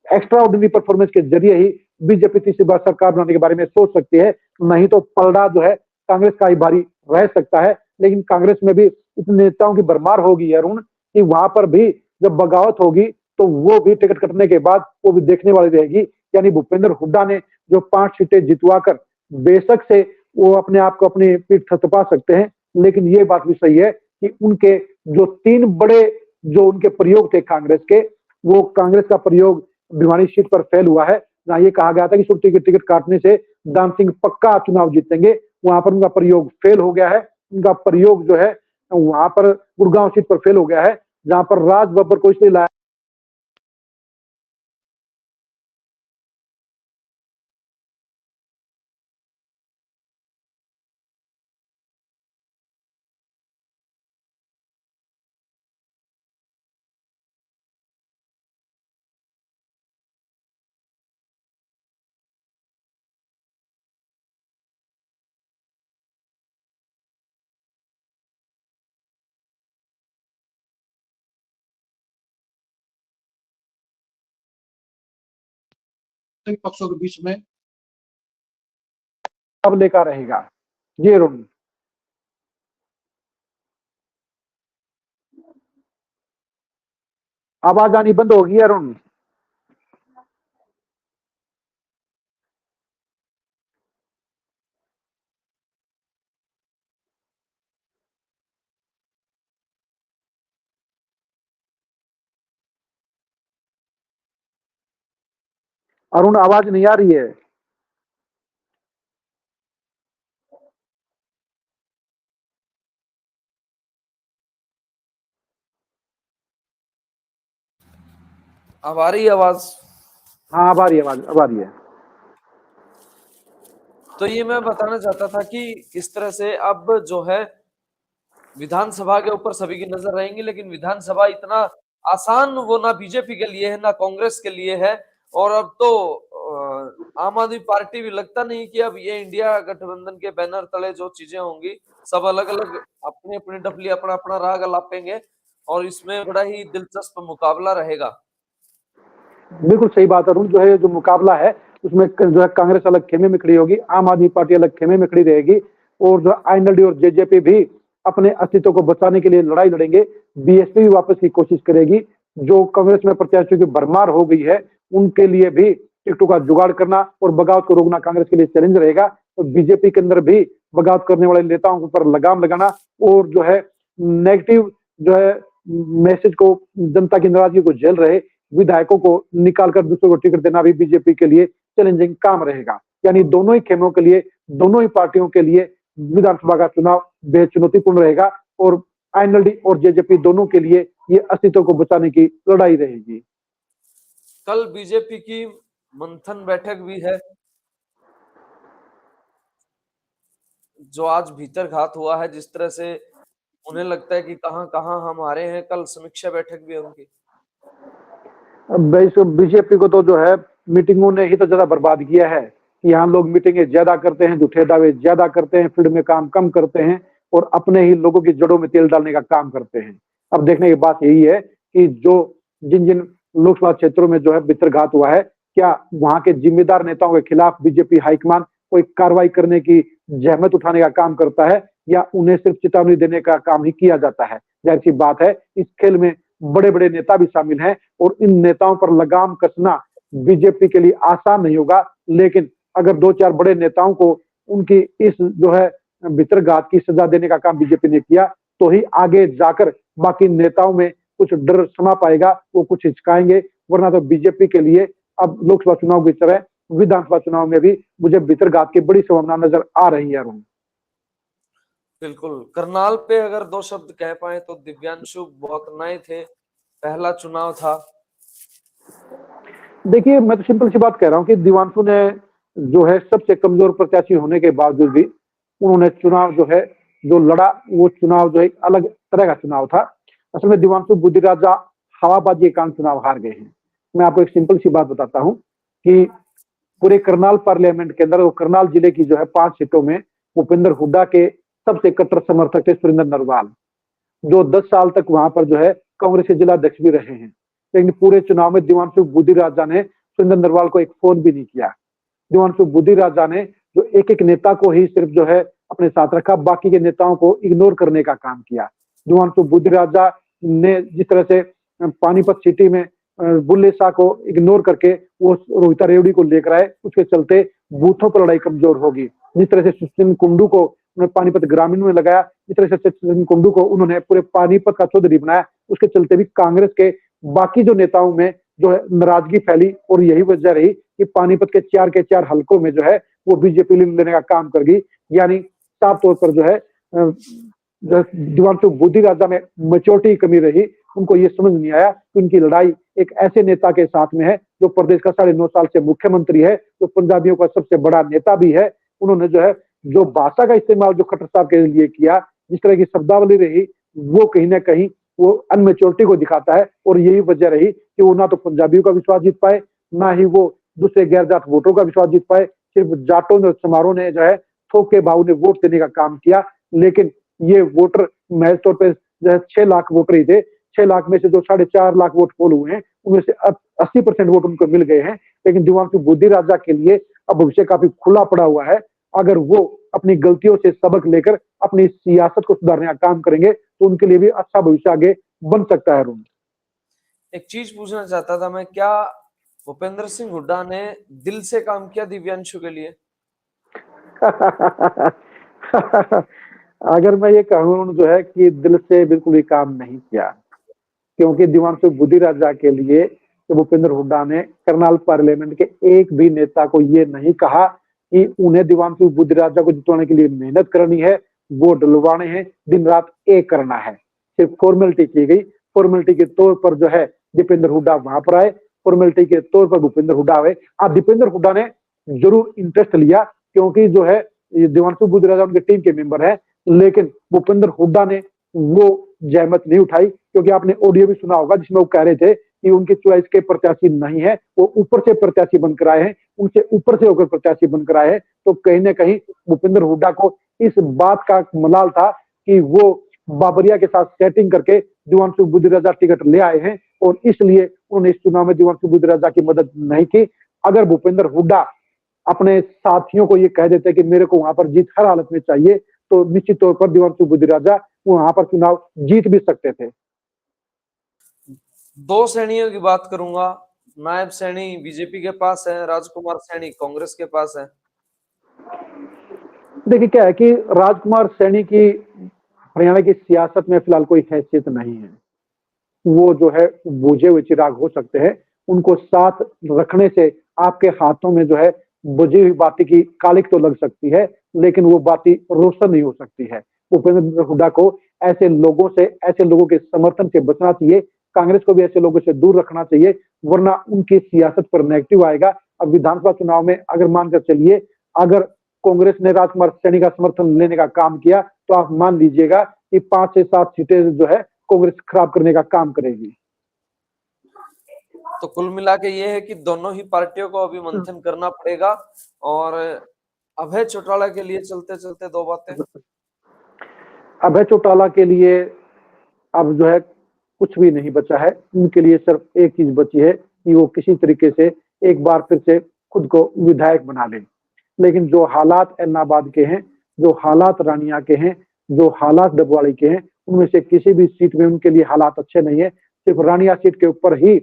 Speaker 2: एक्स्ट्रा ऑर्डिनरी परफॉर्मेंस के जरिए ही बीजेपी तीसरी बार सरकार बनाने के बारे में सोच सकती है। नहीं तो पलड़ा जो है कांग्रेस का ही भारी रह सकता है। लेकिन कांग्रेस में भी इतने नेताओं की भरमार होगी अरुण कि वहां पर भी जब बगावत होगी तो वो भी टिकट कटने के बाद वो भी देखने वाली रहेगी। यानी भूपेंद्र हुड्डा ने जो 5 सीटें जितवाकर बेशक से वो अपने आप को अपनी पीठ थपथपा सकते हैं, लेकिन ये बात भी सही है कि उनके जो 3 बड़े जो उनके प्रयोग थे कांग्रेस के, वो कांग्रेस का प्रयोग भिवानी सीट पर फेल हुआ है जहां ये कहा गया था कि सुरती के टिकट काटने से दान सिंह पक्का चुनाव जीतेंगे। वहां पर उनका प्रयोग फेल हो गया है। उनका प्रयोग जो है वहां पर गुड़गांव सीट पर फेल हो गया है जहां पर राज बब्बर को इसलिए लाया पक्षों के बीच में अब लेकर रहेगा। जी अरुण, आवाज आनी बंद होगी अरुण। अरुण आवाज नहीं आ रही है।
Speaker 1: अब आ रही है आवाज?
Speaker 2: हाँ अब आ रही है आवाज, अब आ रही है।
Speaker 1: तो ये मैं बताना चाहता था कि किस तरह से अब जो है विधानसभा के ऊपर सभी की नजर रहेंगी, लेकिन विधानसभा इतना आसान वो ना बीजेपी के लिए है ना कांग्रेस के लिए है। और अब तो आम आदमी पार्टी भी लगता नहीं कि अब ये इंडिया गठबंधन के बैनर तले जो चीजें होंगी सब अलग अलग अपनी अपनी डफली अपना अपना राग अलापेंगे और इसमें बड़ा ही दिलचस्प मुकाबला रहेगा।
Speaker 2: बिल्कुल सही बात है अरुण। जो है जो मुकाबला है उसमें जो है कांग्रेस अलग खेमे में खड़ी होगी, आम आदमी पार्टी अलग खेमे में खड़ी रहेगी, और जो आईएनएलडी और जेजेपी भी अपने अस्तित्व को बचाने के लिए लड़ाई लड़ेंगे। बीएसपी भी वापस की कोशिश करेगी। जो कांग्रेस में प्रत्याशियों की भरमार हो गई है उनके लिए भी टिकटों का जुगाड़ करना और बगावत को रोकना कांग्रेस के लिए चैलेंज रहेगा। तो बीजेपी के अंदर भी बगावत करने वाले नेताओं के ऊपर लगाम लगाना और जो है नेगेटिव जो है मैसेज को, जनता की नाराजगी को झेल रहे विधायकों को निकालकर दूसरों को टिकट देना भी बीजेपी के लिए चैलेंजिंग काम रहेगा। यानी दोनों ही खेमों के लिए, दोनों ही पार्टियों के लिए विधानसभा का चुनाव बेहद चुनौतीपूर्ण रहेगा और आईएनएलडी और जेजेपी दोनों के लिए ये अस्तित्व को बचाने की लड़ाई रहेगी।
Speaker 1: कल बीजेपी की मंथन बैठक भी है। जो आज भीतर घात हुआ है, जिस तरह से उन्हें लगता है कि कहां कहां हम हारे हैं, कल समीक्षा बैठक भी है उनकी।
Speaker 2: बीजेपी को तो जो है मीटिंगों ने ही तो ज्यादा बर्बाद किया है कि यहाँ लोग मीटिंगें ज्यादा करते हैं, झूठे दावे ज्यादा करते हैं, फील्ड में काम कम करते हैं और अपने ही लोगों की जड़ों में तेल डालने का काम करते हैं। अब देखने की बात यही है कि जो जिन जिन लोकसभा क्षेत्रों में जो है भितरघात हुआ है, क्या वहां के जिम्मेदार नेताओं के खिलाफ बीजेपी हाईकमान कोई कार्रवाई करने की जहमत उठाने का काम करता है या उन्हें सिर्फ चेतावनी देने का काम ही किया जाता है। जाहिर सी बात है इस खेल में बड़े बड़े नेता भी शामिल हैं और इन नेताओं पर लगाम कसना बीजेपी के लिए आसान नहीं होगा। लेकिन अगर दो चार बड़े नेताओं को उनकी इस जो है भितरघात की सजा देने का काम बीजेपी ने किया तो ही आगे जाकर बाकी नेताओं में कुछ डर समा पाएगा, वो कुछ हिचकाएंगे। वरना तो बीजेपी के लिए अब लोकसभा चुनाव की तरह विधानसभा चुनाव में भी मुझे भितरघात की बड़ी संभावना नजर आ रही है अरुण।
Speaker 1: बिल्कुल। करनाल पे अगर दो शब्द कह पाए तो दिव्यांशु बहुत नए थे, पहला चुनाव था।
Speaker 2: देखिए मैं तो सिंपल सी बात कह रहा हूँ कि दिव्यांशु ने जो है सबसे कमजोर प्रत्याशी होने के बावजूद भी उन्होंने चुनाव जो है जो लड़ा वो चुनाव जो एक अलग तरह का चुनाव था। असल में दिव्यांशु बुद्धिराजा हवाबाजी के कारण चुनाव हार गए हैं। मैं आपको एक सिंपल सी बात बताता हूँ कि पूरे करनाल पार्लियामेंट के अंदर, वो करनाल जिले की जो है 5 सीटों में भूपेंद्र हुड्डा के सबसे कट्टर समर्थक थे सुरेंद्र नरवाल, जो 10 साल तक वहां पर जो है कांग्रेस के जिला अध्यक्ष भी रहे हैं। लेकिन पूरे चुनाव में दिव्यांशु बुद्धिराजा ने सुरेंद्र नरवाल को एक फोन भी नहीं किया। दिव्यांशु बुद्धिराजा ने जो एक एक नेता को ही सिर्फ जो है अपने साथ रखा, बाकी के नेताओं को इग्नोर करने का काम किया। दिव्यांशु बुद्धिराजा ने जिस तरह से पानीपत सिटी में बुल्ले शाह को इग्नोर करके वो रोहिता रेवड़ी को लेकर आए, उसके चलते बूथों पर लड़ाई कमजोर होगी। जिस तरह से सचिन कुंडू को उन्होंने पानीपत ग्रामीण में लगाया, जिस तरह से सचिन कुंडू को उन्होंने पूरे पानीपत का चौधरी बनाया, उसके चलते भी कांग्रेस के बाकी जो नेताओं में जो है नाराजगी फैली और यही वजह रही कि पानीपत के 4 हलकों में जो है वो बीजेपी लेने का काम कर गई। यानी साफ तौर पर जो है दिव्यांशु बुद्धिराजा में मैच्योरिटी की कमी रही। उनको ये समझ नहीं आया कि उनकी लड़ाई एक ऐसे नेता के साथ में है जो प्रदेश का 9.5 साल से मुख्यमंत्री है, जो पंजाबियों का सबसे बड़ा नेता भी है। उन्होंने जो है जो भाषा का इस्तेमाल जो खट्टर साहब के लिए किया, जिस तरह की शब्दावली रही, वो कहीं ना कहीं वो अनमेच्योरिटी को दिखाता है और यही वजह रही कि वो ना तो पंजाबियों का विश्वास जीत पाए, ना ही वो दूसरे गैर जाट वोटरों का विश्वास जीत पाए। सिर्फ जाटों ने, समारोह ने जो है थोक के भाव ने वोट देने का काम किया। लेकिन ये वोटर महज तौर पर 6 लाख वोटर ही थे। 6 लाख में से जो 4.5 लाख वोट पोल हुए हैं उनमें से 80% वोट उनको मिल गए हैं। लेकिन दिव्यांशु बुद्धिराजा के लिए अब भविष्य काफी खुला पड़ा हुआ है। अगर वो अपनी गलतियों से सबक लेकर अपनी सियासत को सुधारने का काम करेंगे तो उनके लिए भी अच्छा भविष्य आगे बन सकता है। अरुण,
Speaker 1: एक चीज पूछना चाहता था मैं, क्या भूपेंद्र सिंह हुड्डा ने दिल से काम किया दिव्यांशु के लिए?
Speaker 2: अगर मैं ये कहूँ जो है कि दिल से बिल्कुल भी काम नहीं किया, क्योंकि दिव्यांशु बुद्धिराजा के लिए तो भूपेंद्र हुड्डा ने करनाल पार्लियामेंट के एक भी नेता को ये नहीं कहा कि उन्हें दिव्यांशु बुद्धिराजा को जितवाने के लिए मेहनत करनी है, वो डलवाने हैं, दिन रात एक करना है। सिर्फ फॉर्मेलिटी की गई। फॉर्मेलिटी के तौर पर जो है दीपेंद्र हुड्डा वहां पर आए, फॉर्मेलिटी के तौर पर भूपेंद्र हुड्डा आए। दीपेंद्र हुड्डा ने जरूर इंटरेस्ट लिया क्योंकि जो है ये देवांशु बुद्ध राजा उनके टीम के मेंबर है, लेकिन भूपेंद्र हुड्डा ने वो जहमत नहीं उठाई, क्योंकि आपने ऑडियो भी सुना होगा जिसमें वो कह रहे थे कि उनकी चॉइस के प्रत्याशी नहीं है, वो ऊपर से प्रत्याशी बनकर आए हैं, उनसे ऊपर से होकर प्रत्याशी बनकर आए हैं। तो कहीं ना कहीं भूपेंद्र हुड्डा को इस बात का मलाल था कि वो बाबरिया के साथ सेटिंग करके देवांशु बुद्ध राजा टिकट ले आए हैं, और इसलिए उन्होंने इस चुनाव में देवांशु बुद्ध राजा की मदद नहीं की। अगर भूपेंद्र हुड्डा अपने साथियों को ये कह देते कि मेरे को वहां पर जीत हर हालत में चाहिए, तो निश्चित तौर पर देवांशु बुद्ध राजा वहां पर चुनाव जीत भी सकते थे।
Speaker 1: दो श्रेणियों की बात करूंगा। नायब सैनी बीजेपी के पास है, राजकुमार सैनी कांग्रेस के पास है।
Speaker 2: देखिए क्या है कि राजकुमार सैनी की हरियाणा की सियासत में फिलहाल कोई हैसियत नहीं है। वो जो है बुझे हुए चिराग हो सकते हैं, उनको साथ रखने से आपके हाथों में जो है बुझी हुई बाती की कालिक तो लग सकती है, लेकिन वो बाती रोशन नहीं हो सकती है। भूपेंद्र हुड्डा को ऐसे लोगों के समर्थन से बचना चाहिए, कांग्रेस को भी ऐसे लोगों से दूर रखना चाहिए, वरना उनकी सियासत पर नेगेटिव आएगा। अब विधानसभा चुनाव में अगर मानकर चलिए, अगर कांग्रेस ने राजकुमार सैनी का समर्थन लेने का काम किया, तो आप मान लीजिएगा कि 5 से 7 सीटें जो है कांग्रेस खराब करने का काम करेगी।
Speaker 1: तो कुल मिला के ये है कि दोनों ही पार्टियों को अभी मंथन करना पड़ेगा। और अभय चौटाला के लिए चलते चलते दो बातें।
Speaker 2: अभय चौटाला के लिए अब जो है कुछ भी नहीं बचा है, उनके लिए सिर्फ एक चीज बची है कि वो किसी तरीके से एक बार फिर से खुद को विधायक बना लें। लेकिन जो हालात एलनाबाद के हैं, जो हालात रानिया के हैं, जो हालात डबवाड़ी के हैं, उनमें से किसी भी सीट में उनके लिए हालात अच्छे नहीं है। सिर्फ रानिया सीट के ऊपर ही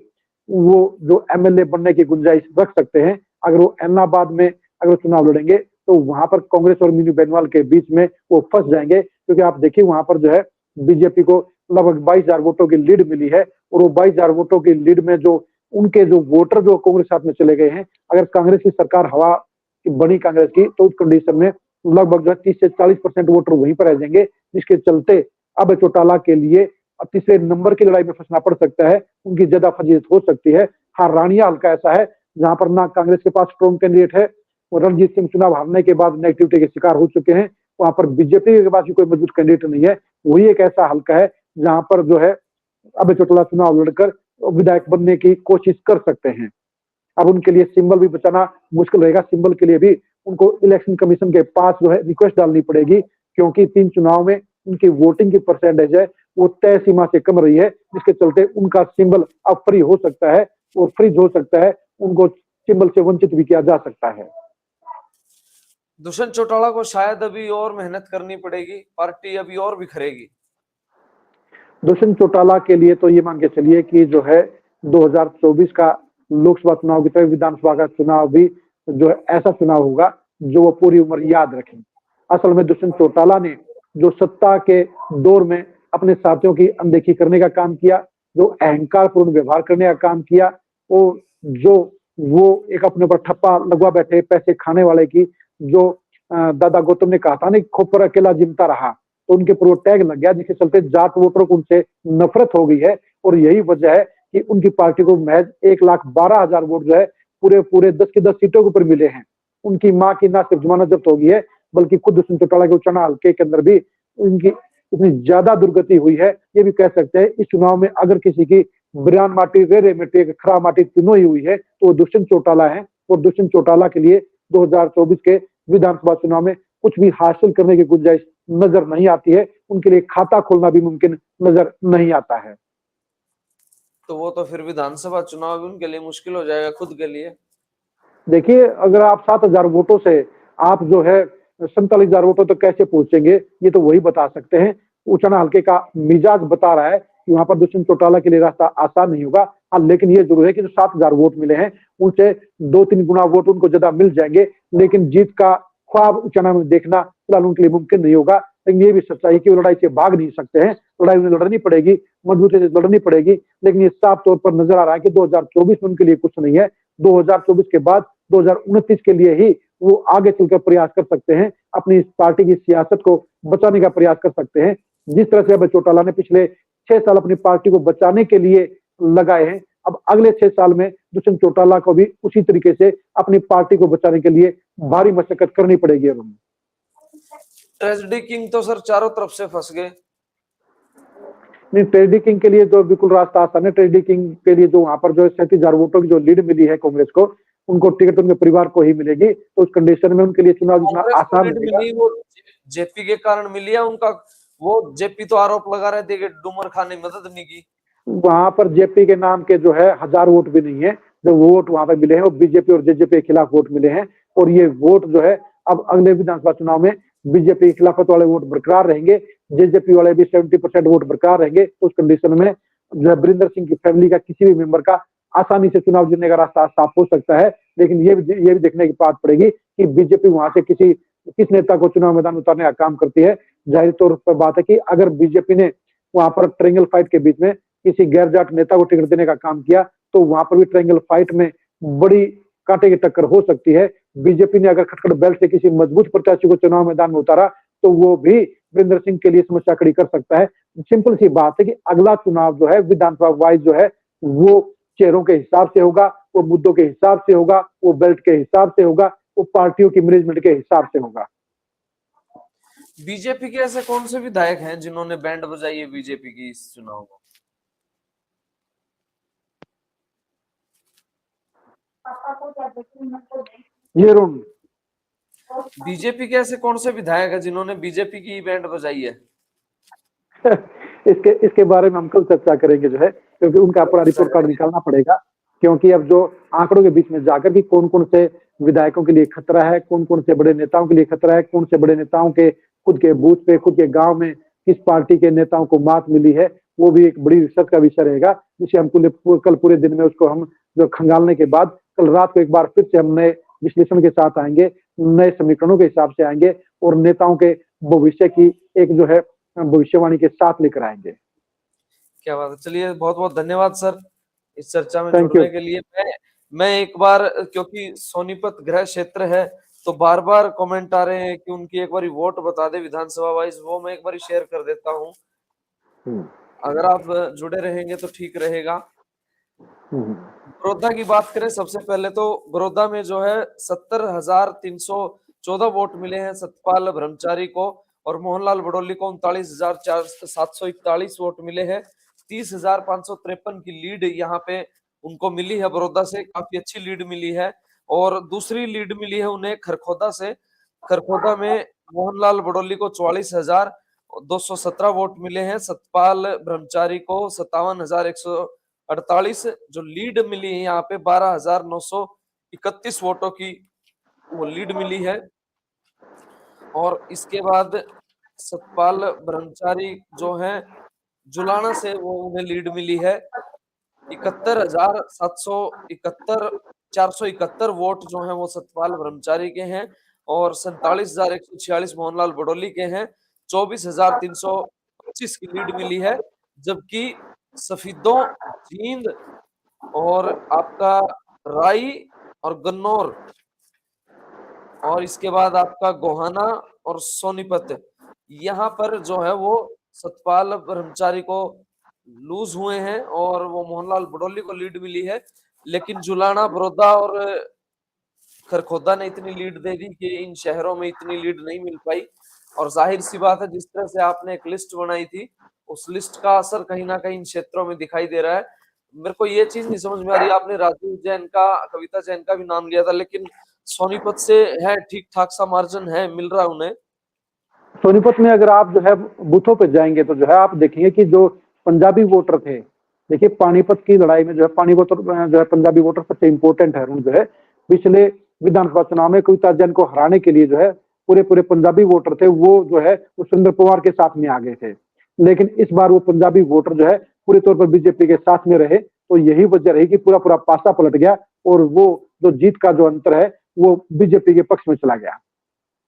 Speaker 2: वो जो एमएलए बनने की गुंजाइश रख सकते हैं। अगर वो एलनाबाद में अगर चुनाव लड़ेंगे, तो वहां पर कांग्रेस और मीनू बेनीवाल के बीच में वो फंस जाएंगे, क्योंकि आप देखिए वहां पर जो है बीजेपी को लगभग 22,000 वोटों की लीड मिली है, और वो 22,000 वोटों की लीड में जो उनके जो वोटर जो कांग्रेस साथ में चले गए हैं, अगर कांग्रेस की सरकार हवा की बनी कांग्रेस की, तो उस कंडीशन में लगभग 30 से 40% वोटर वहीं पर रह जाएंगे, जिसके चलते अब चौटाला के लिए तीसरे नंबर की लड़ाई में फंसना पड़ सकता है, उनकी ज्यादा फजीहत हो सकती है। हाँ, रानिया हल्का ऐसा है जहां पर ना कांग्रेस के पास स्ट्रॉन्ग कैंडिडेट है, और रणजीत सिंह चुनाव हारने के बाद नेगेटिविटी के शिकार हो चुके हैं, वहां पर बीजेपी के पास भी कोई मजबूत कैंडिडेट नहीं है। वही एक ऐसा हल्का है जहां पर जो है अभय चौटाला चुनाव लड़कर विधायक बनने की कोशिश कर सकते हैं। अब उनके लिए सिंबल भी बचाना मुश्किल रहेगा, सिंबल के लिए भी उनको इलेक्शन कमीशन के पास जो है रिक्वेस्ट डालनी पड़ेगी, क्योंकि 3 चुनाव में उनकी वोटिंग की परसेंटेज है वो तय सीमा से कम रही है, जिसके चलते उनका सिंबल अब फ्री हो सकता है, और फ्रीज हो सकता है, उनको सिंबल से वंचित भी किया जा सकता है।
Speaker 1: दुष्यंत चौटाला को शायद अभी और मेहनत करनी पड़ेगी, पार्टी अभी और बिखरेगी।
Speaker 2: दुष्यंत चौटाला के लिए तो ये मान के चलिए कि जो है 2024 का लोकसभा चुनाव की तरह विधानसभा का चुनाव भी जो है ऐसा चुनाव होगा जो वो पूरी उम्र याद रखेंगे। असल में दुष्यंत चौटाला ने जो सत्ता के दौर में अपने साथियों की अनदेखी करने का काम किया, जो अहंकारपूर्ण व्यवहार करने का काम किया, और जो वो एक अपने ऊपर ठप्पा लगवा बैठे पैसे खाने वाले की, जो दादा गौतम ने कहा था ना, खोपर अकेला जिमता रहा, तो उनके ऊपर वो टैग लग गया, जिसके चलते जाट वोटरों को उनसे नफरत हो गई है। और यही वजह है कि उनकी पार्टी को महज 1,12,000 वोट जो है पूरे 10 की 10 सीटों के ऊपर मिले हैं। उनकी मां की ना सिर्फ जमानत जब्त हो गई है, बल्कि खुद दुष्यंत चौटाला के उचना हल्के के अंदर भी उनकी इतनी ज्यादा दुर्गति हुई है, ये भी कह सकते हैं। इस चुनाव में अगर किसी की बिरान माटी, रेरे मिट्टी, खराब माटी तीनों ही हुई है, तो वो दुष्यंत चौटाला है। और दुष्यंत चौटाला के लिए 2024 के विधानसभा चुनाव में कुछ भी हासिल करने की गुंजाइश नजर नहीं आती है, उनके लिए खाता खोलना भी मुमकिन नजर नहीं आता है।
Speaker 1: तो वो तो फिर विधानसभा चुनाव भी उनके लिए मुश्किल हो जाएगा खुद के लिए।
Speaker 2: देखिए, अगर आप 7,000 वोटों से आप जो है 47,000 वोटों तक कैसे पहुंचेंगे, ये तो वही बता सकते हैं। उचना हल्के का मिजाज बता रहा है कि वहां पर दुष्यंत चौटाला के लिए रास्ता आसान नहीं होगा। हाँ, लेकिन ये जरूर है कि जो 7,000 वोट मिले हैं, उनसे 2-3 गुना वोट उनको ज्यादा मिल जाएंगे, लेकिन जीत का ख्वाब उचना में देखना फिलहाल उनके लिए मुमकिन नहीं होगा। लेकिन ये भी सच्चाई है कि वो लड़ाई से भाग नहीं सकते हैं, लड़ाई उन्हें लड़नी पड़ेगी, मजबूती से लड़नी पड़ेगी। लेकिन ये साफ तौर पर नजर आ रहा है कि 2024 में उनके लिए कुछ नहीं है। 2024 के बाद 2029 के लिए ही वो आगे चलकर प्रयास कर सकते हैं, अपनी इस पार्टी की सियासत को बचाने का प्रयास कर सकते हैं। जिस तरह से अभय चौटाला ने पिछले 6 साल अपनी पार्टी को बचाने के लिए लगाए हैं, अब अगले 6 साल में दुष्यंत चौटाला को भी उसी तरीके से अपनी पार्टी को बचाने के लिए भारी मशक्कत करनी पड़ेगी अब हमें।
Speaker 1: ट्रेजेडी किंग तो सर चारों तरफ से फंस गए।
Speaker 2: नहीं, ट्रेजेडी किंग के लिए जो बिल्कुल रास्ता आसान है। ट्रेजेडी किंग के लिए जो वहां पर जो 37,000 वोटों की जो लीड मिली है कांग्रेस को, उनको टिकट उनके परिवार को ही मिलेगी। तो उस कंडीशन में उनके लिए चुनाव जीतना
Speaker 1: कांग्रेस को
Speaker 2: आसान
Speaker 1: लीड
Speaker 2: रहेगा।
Speaker 1: मिली वो जेपी के कारण मिली है उनका। वो जेपी तो आरोप लगा रहे थे कि डूमर खान ने मदद नहीं की।
Speaker 2: वहां पर जेपी के नाम के जो है 1000 वोट भी नहीं है। जो वोट वहां पर मिले हैं वो बीजेपी और जेजेपी के खिलाफ वोट मिले हैं। और ये वोट जो है अब अगले विधानसभा चुनाव में बीजेपी के खिलाफत वाले वोट बरकरार रहेंगे, जेजेपी वाले भी 70% वोट बरकरार रहेंगे। तो उस कंडीशन में जो है बरिंदर सिंह की फैमिली का किसी भी मेंबर का आसानी से चुनाव जीतने का रास्ता साफ हो सकता है। लेकिन ये भी देखने की बात पड़ेगी कि बीजेपी वहां से किस नेता को चुनाव मैदान उतारने का काम करती है। जाहिर तौर पर बात है कि अगर बीजेपी ने वहां पर ट्रायंगल फाइट के बीच में किसी गैर जाट नेता को टिकट देने का काम किया तो वहां पर भी ट्रायंगल फाइट में बड़ी कांटे की टक्कर हो सकती है। बीजेपी ने अगर खटखट बेल्ट से किसी मजबूत प्रत्याशी को चुनाव मैदान में उतारा तो वो भी वीरेंद्र सिंह के लिए समस्या खड़ी कर सकता है। सिंपल सी बात है कि अगला चुनाव जो है विधानसभा वाइज जो है वो चेहरों के हिसाब से होगा, वो मुद्दों के हिसाब से होगा, वो बेल्ट के हिसाब से होगा, वो पार्टियों की मैनेजमेंट के हिसाब से होगा।
Speaker 1: बीजेपी के ऐसे कौन से विधायक हैं जिन्होंने बैंड बजाई है बीजेपी की इस चुनाव में?
Speaker 2: ये रूम
Speaker 1: बीजेपी के ऐसे कौन से विधायक है जिन्होंने बीजेपी की बैंड बजाई है?
Speaker 2: इसके बारे में हम कल चर्चा करेंगे जो है, क्योंकि उनका पूरा रिपोर्ट कार्ड निकालना पड़ेगा। क्योंकि अब जो आंकड़ों के बीच में जाकर कि कौन कौन से विधायकों के लिए खतरा है, कौन कौन से बड़े नेताओं के लिए खतरा है, कौन से बड़े नेताओं के खुद के बूथ पे, खुद के गांव में किस पार्टी के नेताओं को मात मिली है, वो भी एक बड़ी रिसर्च का विषय रहेगा, जिसे हम कल पूरे दिन में उसको हम जो खंगालने के बाद कल रात को एक बार फिर से हम नए विश्लेषण के साथ आएंगे, नए समीकरणों के हिसाब से आएंगे और नेताओं के भविष्य की एक जो है भविष्यवाणी के साथ लेकर आएंगे।
Speaker 1: क्या बात है। चलिए बहुत बहुत धन्यवाद सर इस चर्चा में
Speaker 2: Thank
Speaker 1: जुड़ने
Speaker 2: you.
Speaker 1: के लिए। मैं एक बार, क्योंकि सोनीपत गृह क्षेत्र है तो बार बार कमेंट आ रहे हैं कि उनकी एक बार वोट बता दे विधानसभा वाइज, वो मैं एक बार शेयर कर देता हूँ। अगर आप जुड़े रहेंगे तो ठीक रहेगा। बड़ौदा की बात करें सबसे पहले तो बड़ौदा में जो है 70,314 वोट मिले हैं सतपाल ब्रह्मचारी को और मोहनलाल बडोली को 39,741 वोट मिले हैं। 30,553 की लीड यहाँ पे उनको मिली है बड़ौदा से, काफी अच्छी लीड मिली है। और दूसरी लीड मिली है उन्हें खरखोदा से। खरखोदा में मोहनलाल बडोली को 44,217 वोट मिले हैं, सतपाल ब्रह्मचारी को 57,148 जो लीड मिली है यहाँ पे 12,931 वोटों की वो लीड मिली है। और इसके बाद सतपाल ब्रह्मचारी जो है जुलाना से वो उन्हें लीड मिली है 471 वोट जो है वो सतपाल ब्रह्मचारी के हैं और 47,146 मोहनलाल बडोली के हैं। 24,325 की लीड मिली है। जबकि सफीदों, जींद और आपका राई और गन्नौर और इसके बाद आपका गोहाना और सोनीपत, यहाँ पर जो है वो सतपाल ब्रह्मचारी को लूज हुए हैं और वो मोहनलाल बडोली को लीड मिली है। लेकिन जुलाना, बड़ौदा और खरखोदा ने इतनी लीड दे दी कि इन शहरों में इतनी लीड नहीं मिल पाई। और जाहिर सी बात है जिस तरह से आपने एक लिस्ट बनाई थी उस लिस्ट का असर कहीं ना कहीं इन क्षेत्रों में दिखाई दे रहा है। मेरे को ये चीज नहीं समझ में आ रही, आपने राजीव जैन का, कविता जैन का भी नाम लिया था, लेकिन सोनीपत से है ठीक ठाक सा मार्जिन है मिल रहा उन्हें।
Speaker 2: सोनीपत में अगर आप जो है बूथों पे जाएंगे तो जो है आप देखेंगे कि जो पंजाबी वोटर थे, देखिए पानीपत की लड़ाई में जो है पानीपत जो है पंजाबी वोटर सबसे इंपॉर्टेंट है। जो है पिछले विधानसभा चुनाव में कविता जैन को हराने के लिए जो है पूरे पूरे पंजाबी वोटर थे वो जो है सुरेंद्र पवार के साथ में आ गए थे। लेकिन इस बार वो पंजाबी वोटर जो है पूरे तौर पर बीजेपी के साथ में रहे, तो यही वजह रही कि पूरा पूरा पासा पलट गया और वो जो जीत का जो अंतर है वो बीजेपी के पक्ष में चला गया।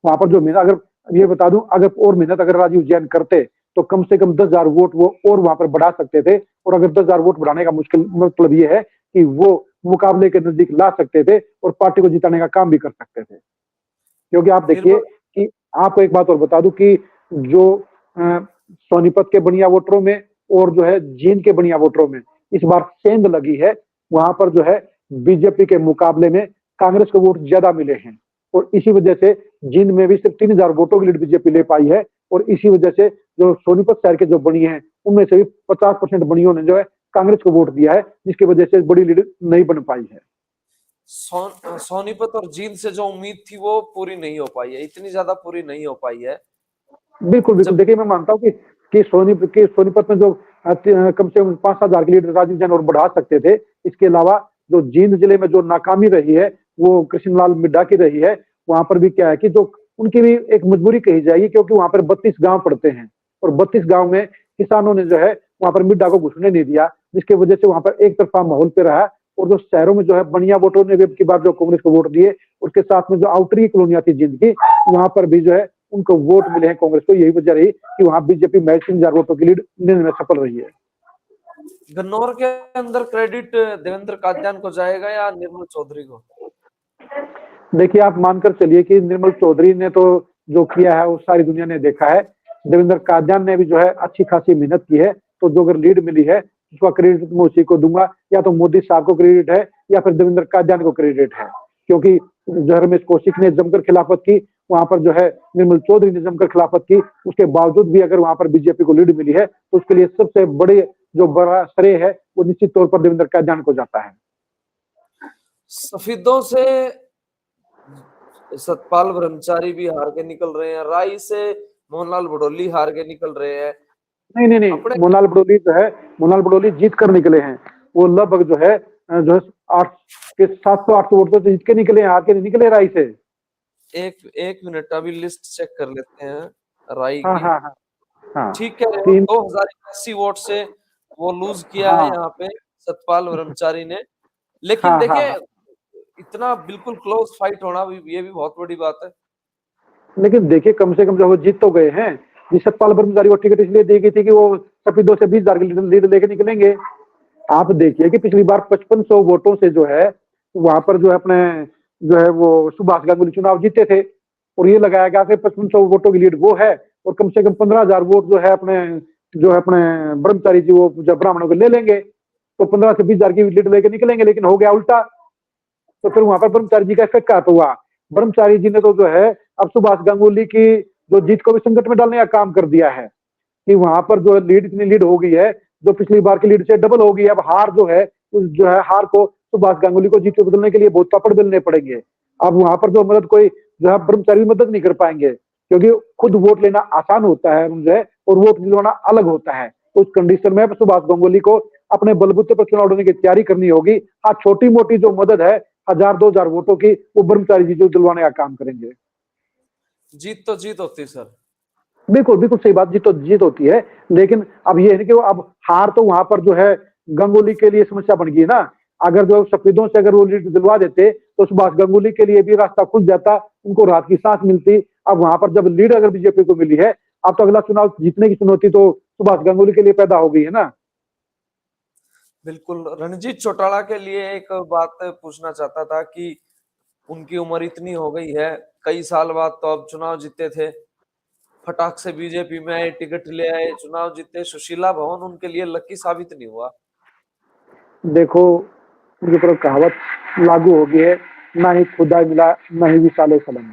Speaker 2: वहां पर जो मेहनत, अगर ये बता दूं, अगर और मेहनत अगर राजीव जैन करते तो कम से कम 10,000 वोट वो और वहां पर बढ़ा सकते थे। और अगर 10,000 वोट बढ़ाने का मुश्किल मतलब ये है कि वो मुकाबले के नजदीक ला सकते थे और पार्टी को जिताने का काम भी कर सकते थे। क्योंकि आप देखिए कि आपको एक बात और बता दूं कि जो सोनीपत के बनिया वोटरों में और जो है जींद के बनिया वोटरों में इस बार सेंध लगी है। वहां पर जो है बीजेपी के मुकाबले में कांग्रेस को वोट ज्यादा मिले हैं और इसी वजह से जींद में भी सिर्फ 3000 वोटों की लीड बीजेपी ले पाई है। और इसी वजह से जो सोनीपत शहर के जो बनी है उनमें से भी 50% बनियों ने जो है कांग्रेस को वोट दिया है, जिसकी वजह से बड़ी लीड नहीं बन पाई है।
Speaker 1: सोनीपत और जींद से जो उम्मीद थी वो पूरी नहीं हो पाई है, इतनी ज्यादा पूरी नहीं हो पाई है।
Speaker 2: बिल्कुल बिल्कुल, देखिए मैं मानता हूँ कि सोनीपत में जो कम से कम 5,000 की लीड राजीव जैन और बढ़ा सकते थे। इसके अलावा जो जींद जिले में जो नाकामी रही है वो कृष्णलाल मिड्ढा की रही है। वहां पर भी क्या है कि जो उनकी भी एक मजबूरी कही जाएगी, क्योंकि वहां पर 32 गांव पड़ते हैं और 32 गांव में किसानों ने जो है वहां पर मिड्ढा को घुसने नहीं दिया, जिसकी वजह से वहां पर एक तरफा माहौल पे रहा। और जो शहरों में जो है बढ़िया वोटों ने भी अब की बार जो कांग्रेस को वोट दिए, उसके साथ में जो आउटरी कॉलोनियां थी जिंद की, वहां पर भी जो है उनको वोट मिले हैं कांग्रेस को। यही वजह रही कि वहां बीजेपी महज 3000 वोटों की लीड लेने में सफल रही है।
Speaker 1: गन्नौर के अंदर क्रेडिट देवेंद्र कादियान को जाएगा या निर्मल चौधरी को?
Speaker 2: देखिए आप मानकर चलिए कि निर्मल चौधरी ने तो जो किया है वो सारी दुनिया ने देखा है। देवेंद्र कादियान ने भी जो है अच्छी खासी मेहनत की है, तो जो अगर लीड मिली है उसका क्रेडिट मैं उसी को दूंगा। या तो मोदी साहब को क्रेडिट है या फिर देवेंद्र कादियान को क्रेडिट है, क्योंकि जो रमेश कौशिक ने जमकर खिलाफत की, वहां पर जो है निर्मल चौधरी ने जमकर खिलाफत की, उसके बावजूद भी अगर वहां पर बीजेपी को लीड मिली है तो उसके लिए सबसे बड़े जो बड़ा श्रेय है वो निश्चित तौर पर देवेंद्र कादियान को जाता है।
Speaker 1: सफेदों से सतपाल ब्रह्मचारी भी हार के निकल रहे हैं, राई से मोहनलाल भड़ोली हार के निकल रहे हैं।
Speaker 2: नहीं नहीं नहीं,
Speaker 1: अपने
Speaker 2: मोहनलाल बडोली जीत कर निकले हैं। वो लगभग जो है 700-800 वोट तो जीत के निकले हैं, हार के नहीं निकले राई से।
Speaker 1: एक मिनट, अभी लिस्ट चेक कर लेते हैं राई
Speaker 2: हाँ
Speaker 1: की।
Speaker 2: हाँ हाँ हाँ,
Speaker 1: ठीक है, 2081 वोट से वो लूज किया है
Speaker 2: हाँ
Speaker 1: यहाँ पे सतपाल ब्रह्मचारी ने। लेकिन
Speaker 2: हाँ हाँ
Speaker 1: देखिए
Speaker 2: हाँ।
Speaker 1: इतना बिल्कुल क्लोज फाइट होना भी ये भी बहुत बड़ी बात है।
Speaker 2: लेकिन देखिए कम से कम जो वो जीत तो गए हैं। जिस सतपाल ब्रह्मचारी को टिकट इसलिए दी गई थी कि वो सफेदों से 20,000 की लीड लेके निकलेंगे। आप देखिए कि पिछली बार 5500 वोटों से जो है वहां पर जो है अपने जो है वो सुभाष गांगुली चुनाव जीते थे, और ये लगाया गया कि 5500 वोटों की लीड वो है और कम से कम 15,000 वोट जो है अपने ब्रह्मचारी जी वो जब ब्राह्मणों को ले लेंगे तो 15 से 20,000 की लीड लेके निकलेंगे। लेकिन हो गया उल्टा, तो फिर वहां पर ब्रह्मचारी जी का इफेक्ट क्या हुआ? ब्रह्मचारी जी ने तो जो है अब सुभाष गांगुली की जो जीत को भी संकट में डालने का काम कर दिया है कि वहां पर जो लीड इतनी लीड हो गई है जो पिछली बार की लीड से डबल हो गई है। अब हार जो है उस जो है हार को सुभाष गांगुली को जीत को बदलने के लिए बहुत पापड़ बेलने पड़ेंगे। अब वहां पर जो मदद कोई जो है ब्रह्मचारी मदद नहीं कर पाएंगे, क्योंकि खुद वोट लेना आसान होता है जो है और वोट दिलवाना अलग होता है। तो उस कंडीशन में सुभाष गांगुली को अपने बलबूते पर चुनाव लड़ने की तैयारी करनी होगी। हाँ, छोटी मोटी जो मदद है 1000-2000 वोटों की वो ब्रह्मचारी जी जो दिलवाने का काम करेंगे।
Speaker 1: जीत तो जीत होती सर।
Speaker 2: बिल्कुल बिल्कुल सही बात, जीत तो जीत होती है, लेकिन अब ये है कि अब हार तो वहां पर जो है गंगोली के लिए समस्या बन गई ना। अगर जो सफेदों से अगर वो लीड दिलवा देते तो सुभाष गंगुली के लिए भी रास्ता खुल जाता, उनको राहत की सांस मिलती। अब वहां पर जब लीड अगर बीजेपी को मिली है, अब तो अगला चुनाव जीतने की चुनौती तो सुभाष गंगुली के लिए पैदा हो गई है ना।
Speaker 1: बिल्कुल, रणजीत चौटाला के लिए एक बात पूछना चाहता था कि उनकी उम्र इतनी हो गई है, कई साल बाद तो अब चुनाव जीते थे, फटाक से बीजेपी में आए, टिकट ले आए, चुनाव जीते, सुशीला भवन उनके लिए लकी साबित नहीं हुआ।
Speaker 2: देखो उनकी तरफ कहावत लागू हो गई है, ना ही खुदा मिला ना ही विशाल सलम।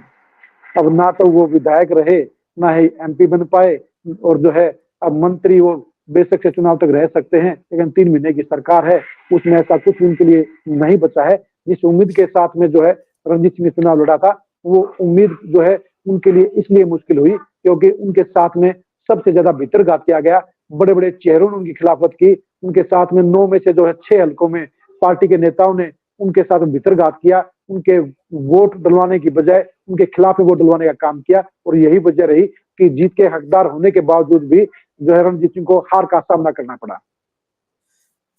Speaker 2: अब ना तो वो विधायक रहे ना ही एमपी बन पाए, और जो है अब मंत्री वो बेशक से चुनाव तक रह सकते हैं, लेकिन 3 महीने की सरकार है, उसमें ऐसा कुछ उनके लिए नहीं बचा है। जिस उम्मीद के साथ में जो है रणजीत सिंह ने चुनाव लड़ा था, वो उम्मीद जो है उनके लिए इसलिए मुश्किल हुई क्योंकि उनके साथ में सबसे ज्यादा भीतरघात किया गया। बड़े बड़े चेहरों ने उनकी खिलाफत की, उनके साथ में 9 में से जो है 6 हलकों में पार्टी के नेताओं ने उनके साथ भीतरघात किया, उनके वोट डलवाने की बजाय उनके खिलाफ वोट डलवाने का काम किया। और यही वजह रही कि जीत के हकदार होने के बावजूद भी जो है रणजीत सिंह को हार का सामना करना पड़ा।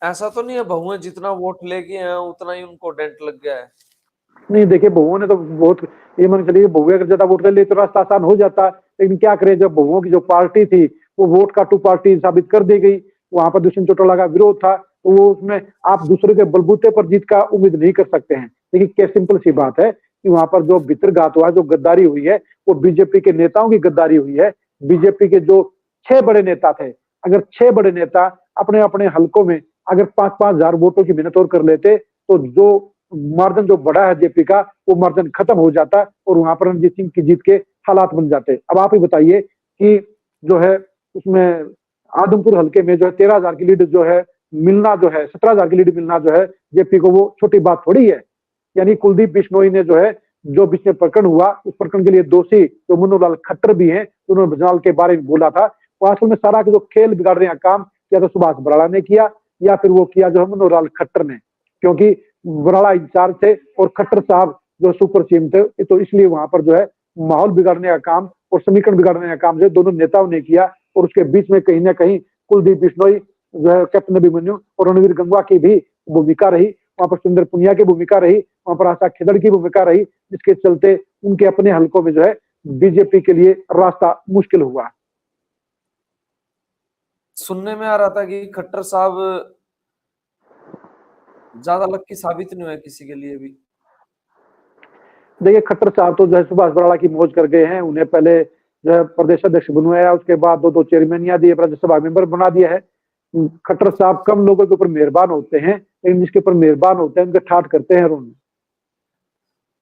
Speaker 1: ऐसा तो नहीं है बहुएं जितना वोट लेके हैं उतना ही उनको डेंट लग गया है?
Speaker 2: नहीं देखिए, बहुओं ने तो बहुत, ये मान चलिए बहुएं अगर ज्यादा वोट ले ली तो रास्ता आसान हो जाता, लेकिन क्या करें जब बहुओं की जो पार्टी थी वो वोट काटू पार्टी साबित कर दी गई। वहां पर दुष्यंत चौटाला का विरोध था, तो वो उसमें आप दूसरे के बलबूते पर जीत का उम्मीद नहीं कर सकते हैं। लेकिन क्या सिंपल सी बात है कि वहां पर जो भीतरघात हुआ, जो गद्दारी हुई है, वो बीजेपी के नेताओं की गद्दारी हुई है। बीजेपी के जो 6 बड़े नेता थे, अगर 6 बड़े नेता अपने अपने हलकों में अगर 5-5 हजार वोटों की मेहनत और कर लेते तो जो मार्जिन जो बड़ा है जेपी का, वो मार्जिन खत्म हो जाता और वहां पर रणजीत सिंह की जीत के हालात बन जाते। अब आप ही बताइए कि जो है उसमें आदमपुर हल्के में जो है 13,000 की लीड जो है मिलना, जो है 17,000 की लीड मिलना जो है जेपी को, वो छोटी बात थोड़ी है। यानी कुलदीप बिश्नोई ने जो है, जो बीच प्रकरण हुआ, उस प्रकरण के लिए दोषी जो मनोहर खट्टर भी हैं, उन्होंने भजनलाल के बारे में बोला था, वो असल में सारा जो खेल बिगाड़ने का काम या तो सुभाष बराड़ा ने किया या फिर वो किया जो है मनोहर खट्टर ने, क्योंकि बराड़ा इंचार्ज थे और खट्टर साहब जो सुपर सीएम थे, तो इसलिए वहां पर जो है माहौल बिगाड़ने का काम और समीकरण बिगाड़ने का काम जो दोनों नेताओं ने किया। और उसके बीच में कहीं ना कहीं कुलदीप बिश्नोई जो है, कैप्टन अभिमन्यु और रणवीर गंगवा की भी भूमिका रही, वहां पर सुंदर पुनिया की भूमिका रही, वहां पर आशा खिदड़ की भूमिका रही, जिसके चलते उनके अपने हलकों में जो है बीजेपी के लिए रास्ता मुश्किल हुआ।
Speaker 1: सुनने में आ रहा था कि खट्टर साहब ज्यादा लकी साबित नहीं हुए किसी के लिए भी।
Speaker 2: देखिए खट्टर साहब तो जो है सुभाष बराड़ा की मौज कर गए हैं, उन्हें पहले जो है प्रदेश अध्यक्ष बनवाया, उसके बाद दो चेयरमैनिया दिए, राज्यसभा मेंबर बना दिया है। खट्टर साहब कम लोगों के ऊपर मेहरबान होते हैं, लेकिन जिसके ऊपर मेहरबान होते हैं उनके ठाठ करते हैं।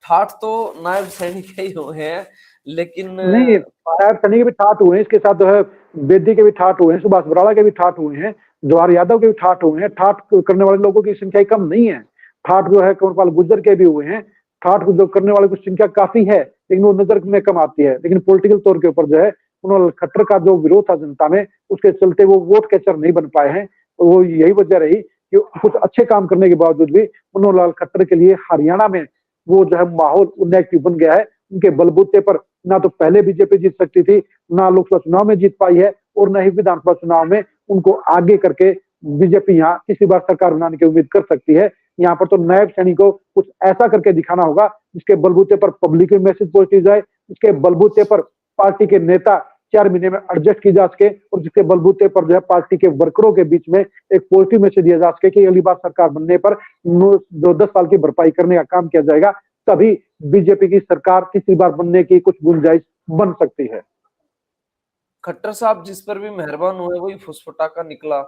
Speaker 1: ठाठ तो नायब सैनिक ही हुए हैं, लेकिन
Speaker 2: नहीं, नायब सैनिक के भी ठाठ हुए हैं, इसके साथ जो है बेदी के भी ठाठ हुए हैं, सुभाष बराड़ा के भी ठाठ हुए हैं, जवाहर यादव के भी ठाठ हुए हैं। ठाठ करने वाले लोगों की संख्या कम नहीं है। ठाठ जो है कंवरपाल गुर्जर के भी हुए हैं। ठाठ जो करने वाले की संख्या काफी है, लेकिन वो नजर में कम आती है। लेकिन पॉलिटिकल तौर के ऊपर जो है मनोहर खट्टर का जो विरोध था जनता में, उसके चलते वो वोट कैचर नहीं बन पाए हैं। और वो यही वजह रही कि कुछ अच्छे काम करने के बावजूद भी मनोहर खट्टर के लिए हरियाणा में वो जो है माहौल नेगेटिव बन गया है। उनके बलबूते पर ना तो पहले बीजेपी जीत सकती थी, ना लोकसभा चुनाव में जीत पाई है, और न ही विधानसभा चुनाव में उनको आगे करके बीजेपी यहाँ किसी बार सरकार बनाने की उम्मीद कर सकती है। यहाँ पर तो नायब सैनिक को कुछ ऐसा करके दिखाना होगा जिसके बलबूते पर पब्लिक में मैसेज पहुंची जाए, जिसके बलबूते पर पार्टी के नेता 4 महीने में एडजस्ट की जा सके, और जिसके बलबूते पर जो है पार्टी के वर्करों के बीच में एक पॉजिटिव मैसेज दिया जा सके कि अगली बार सरकार बनने पर 10 साल की भरपाई करने का काम किया जाएगा, तभी बीजेपी की सरकार तीसरी बार बनने की कुछ गुंजाइश बन सकती है।
Speaker 1: खट्टर साहब जिस पर भी मेहरबान हुए वही फुसफुटाका निकला।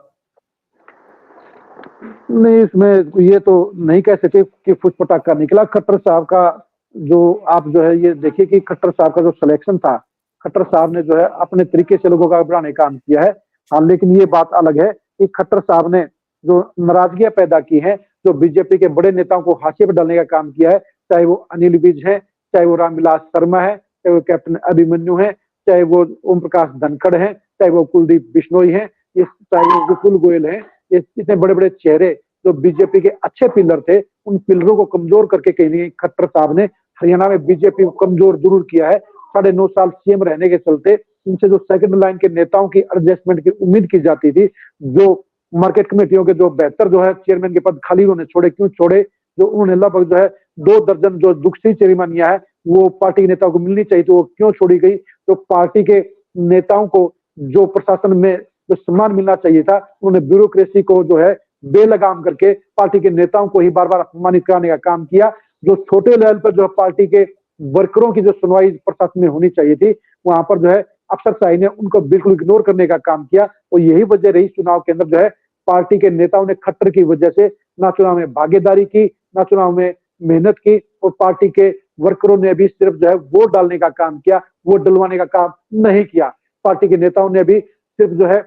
Speaker 2: नहीं, इसमें ये तो नहीं कह सके कि फुसफुटाका निकला। खट्टर साहब का जो आप जो है ये देखिए कि खट्टर साहब का जो सिलेक्शन था, खट्टर साहब ने जो है अपने तरीके से लोगों का बढ़ाने का काम किया है। हाँ, लेकिन ये बात अलग है कि खट्टर साहब ने जो नाराजगियां पैदा की हैं, जो बीजेपी के बड़े नेताओं को हाशिए पर डालने का काम किया है, चाहे वो अनिल विज है, चाहे वो रामविलास शर्मा है, चाहे वो कैप्टन अभिमन्यु है, चाहे वो ओम प्रकाश धनखड़ है, चाहे वो कुलदीप बिश्नोई है, चाहे वो विपुल गोयल है, ये इतने बड़े बड़े चेहरे जो बीजेपी के अच्छे पिलर थे, उन पिलरों को कमजोर करके कहीं खट्टर साहब ने हरियाणा में बीजेपी को कमजोर जरूर किया है। 9.5 साल सीएम रहने के चलते इनसे जो सेकंड लाइन के नेताओं की एडजस्टमेंट की उम्मीद की जाती थी, जो मार्केट कमेटियों के जो बेहतर जो है चेयरमैन के पद खाली उन्होंने छोड़े, क्यों छोड़े? जो उन्होंने लगभग जो है 2 दर्जन जो दुखी चेयरमैनियां है वो पार्टी के नेताओं को मिलनी चाहिए, तो वो क्यों छोड़ी गई? तो पार्टी के नेताओं को जो प्रशासन में जो सम्मान मिलना चाहिए था, उन्होंने ब्यूरोक्रेसी को जो है बेलगाम करके पार्टी के नेताओं को ही बार बार अपमानित कराने का काम किया। जो छोटे लेवल पर जो पार्टी के वर्करों की जो सुनवाई प्रशासन में होनी चाहिए थी, वहां पर जो है अफसरशाही ने उनको बिल्कुल इग्नोर करने का काम किया। और यही वजह रही चुनाव के अंदर जो है पार्टी के नेताओं ने खट्टर की वजह से ना चुनाव में भागीदारी की, ना चुनाव में मेहनत की, और पार्टी के वर्करों ने भी सिर्फ जो है वोट डालने का काम किया, वोट डलवाने का काम नहीं किया। पार्टी के नेताओं ने भी सिर्फ जो है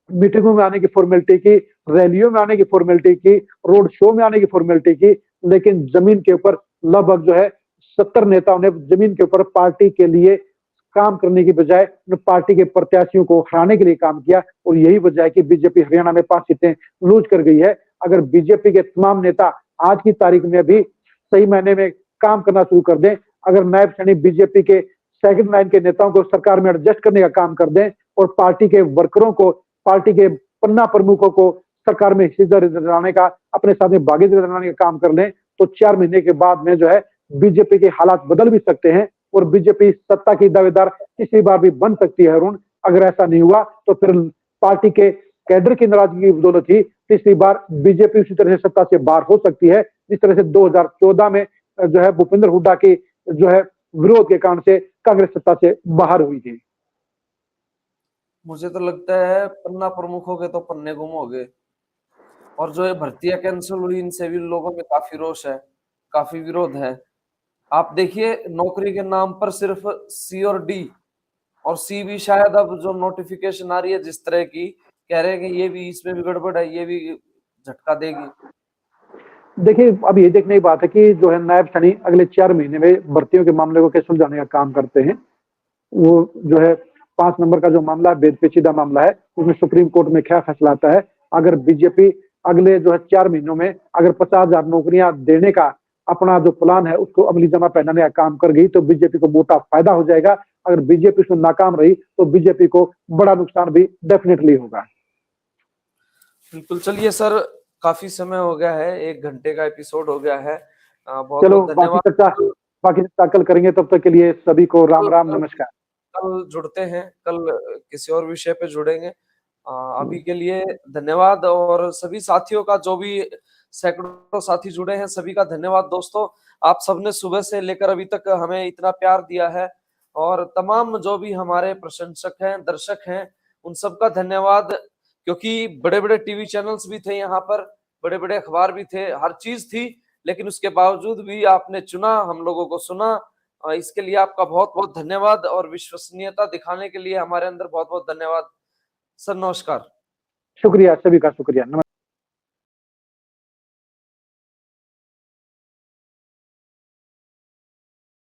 Speaker 2: मीटिंगों में आने की फॉर्मेलिटी की, रैलियों में आने की फॉर्मेलिटी की, रोड शो में आने की फॉर्मेलिटी की, लेकिन जमीन के ऊपर लगभग जो है 70 नेताओं ने जमीन के ऊपर पार्टी के लिए काम करने की बजाय पार्टी के प्रत्याशियों को हराने के लिए काम किया। और यही वजह है कि बीजेपी हरियाणा में 5 सीटें लूज कर गई है। अगर बीजेपी के तमाम नेता आज की तारीख में भी सही मायने में काम करना शुरू कर दें, अगर नायब सैनिक बीजेपी के सेकंड लाइन के नेताओं को सरकार में एडजस्ट करने का काम कर दें, और पार्टी के वर्करों को, पार्टी के पन्ना प्रमुखों को सरकार में हिस्सेदारी दिलाने का, अपने साथ में भागीदारी दिलाने का काम कर लें, तो 4 महीने के बाद में जो है बीजेपी के हालात बदल भी सकते हैं, और बीजेपी सत्ता की दावेदार किसी बार भी बन सकती है। अरुण, अगर ऐसा नहीं हुआ तो फिर पार्टी के कैडर की नाराजगी की बदौलत ही तीसरी बार बीजेपी उसी तरह से सत्ता से बाहर हो सकती है, जिस तरह से 2014 में जो है भूपेंद्र हुड्डा की जो है विरोध के कारण से कांग्रेस सत्ता से बाहर हुई थी।
Speaker 1: मुझे तो लगता है पन्ना प्रमुखों के तो पन्ने गुम हो गए, और जो ये भर्तियां कैंसिल हुई इनसे भी लोगों में काफी रोष है। काफी विरोध है। आप देखिए नौकरी के नाम पर सिर्फ सी और डी, और सी भी शायद अब जो नोटिफिकेशन आ रही है जिस तरह की, कह रहे हैं कि ये भी, इसमें भी गड़बड़ है, ये भी झटका देगी।
Speaker 2: देखिए, अब ये देखने की बात है कि जो है नायब सैनी अगले 4 महीने में भर्तियों के मामले को कैसे सुलझाने का काम करते हैं। वो जो है 5 नंबर का जो मामला है, पेचीदा मामला है, उसमें सुप्रीम कोर्ट में क्या फैसला आता है। अगर बीजेपी अगले जो है 4 महीनों में अगर 50,000 नौकरियां देने का अपना जो प्लान है उसको अमली जमा पहनाने का काम कर गई तो बीजेपी को मोटा फायदा हो जाएगा। अगर बीजेपी उसमें नाकाम रही तो बीजेपी को बड़ा नुकसान भी डेफिनेटली होगा।
Speaker 1: बिल्कुल, चलिए सर, काफी समय हो गया है, 1 घंटे का एपिसोड हो गया है। बहुत
Speaker 2: चलो
Speaker 1: बहुत धन्यवाद।
Speaker 2: बाकी चर्चा कल करेंगे, तब तक के लिए सभी को राम
Speaker 1: कल
Speaker 2: राम
Speaker 1: कल
Speaker 2: नमस्कार।
Speaker 1: कल जुड़ते हैं, कल किसी और विषय पे जुड़ेंगे। अभी के लिए धन्यवाद, और सभी साथियों का, जो भी सैकड़ों साथी जुड़े हैं, सभी का धन्यवाद दोस्तों। आप सबने सुबह से लेकर अभी तक हमें इतना प्यार दिया है, और तमाम जो भी हमारे प्रशंसक हैं, दर्शक हैं, उन सबका धन्यवाद। क्योंकि बड़े-बड़े टीवी चैनल्स भी थे यहाँ पर, बड़े-बड़े अखबार भी थे, हर चीज थी, लेकिन उसके बावजूद भी आपने चुना, हम लोगों को सुना। इसके लिए आपका बहुत-बहुत धन्यवाद, और विश्वसनीयता दिखाने के लिए हमारे अंदर बहुत-बहुत धन्यवाद। सर नमस्कार।
Speaker 2: शुक्रिया, सभी का शुक्रिया। नमस्कार।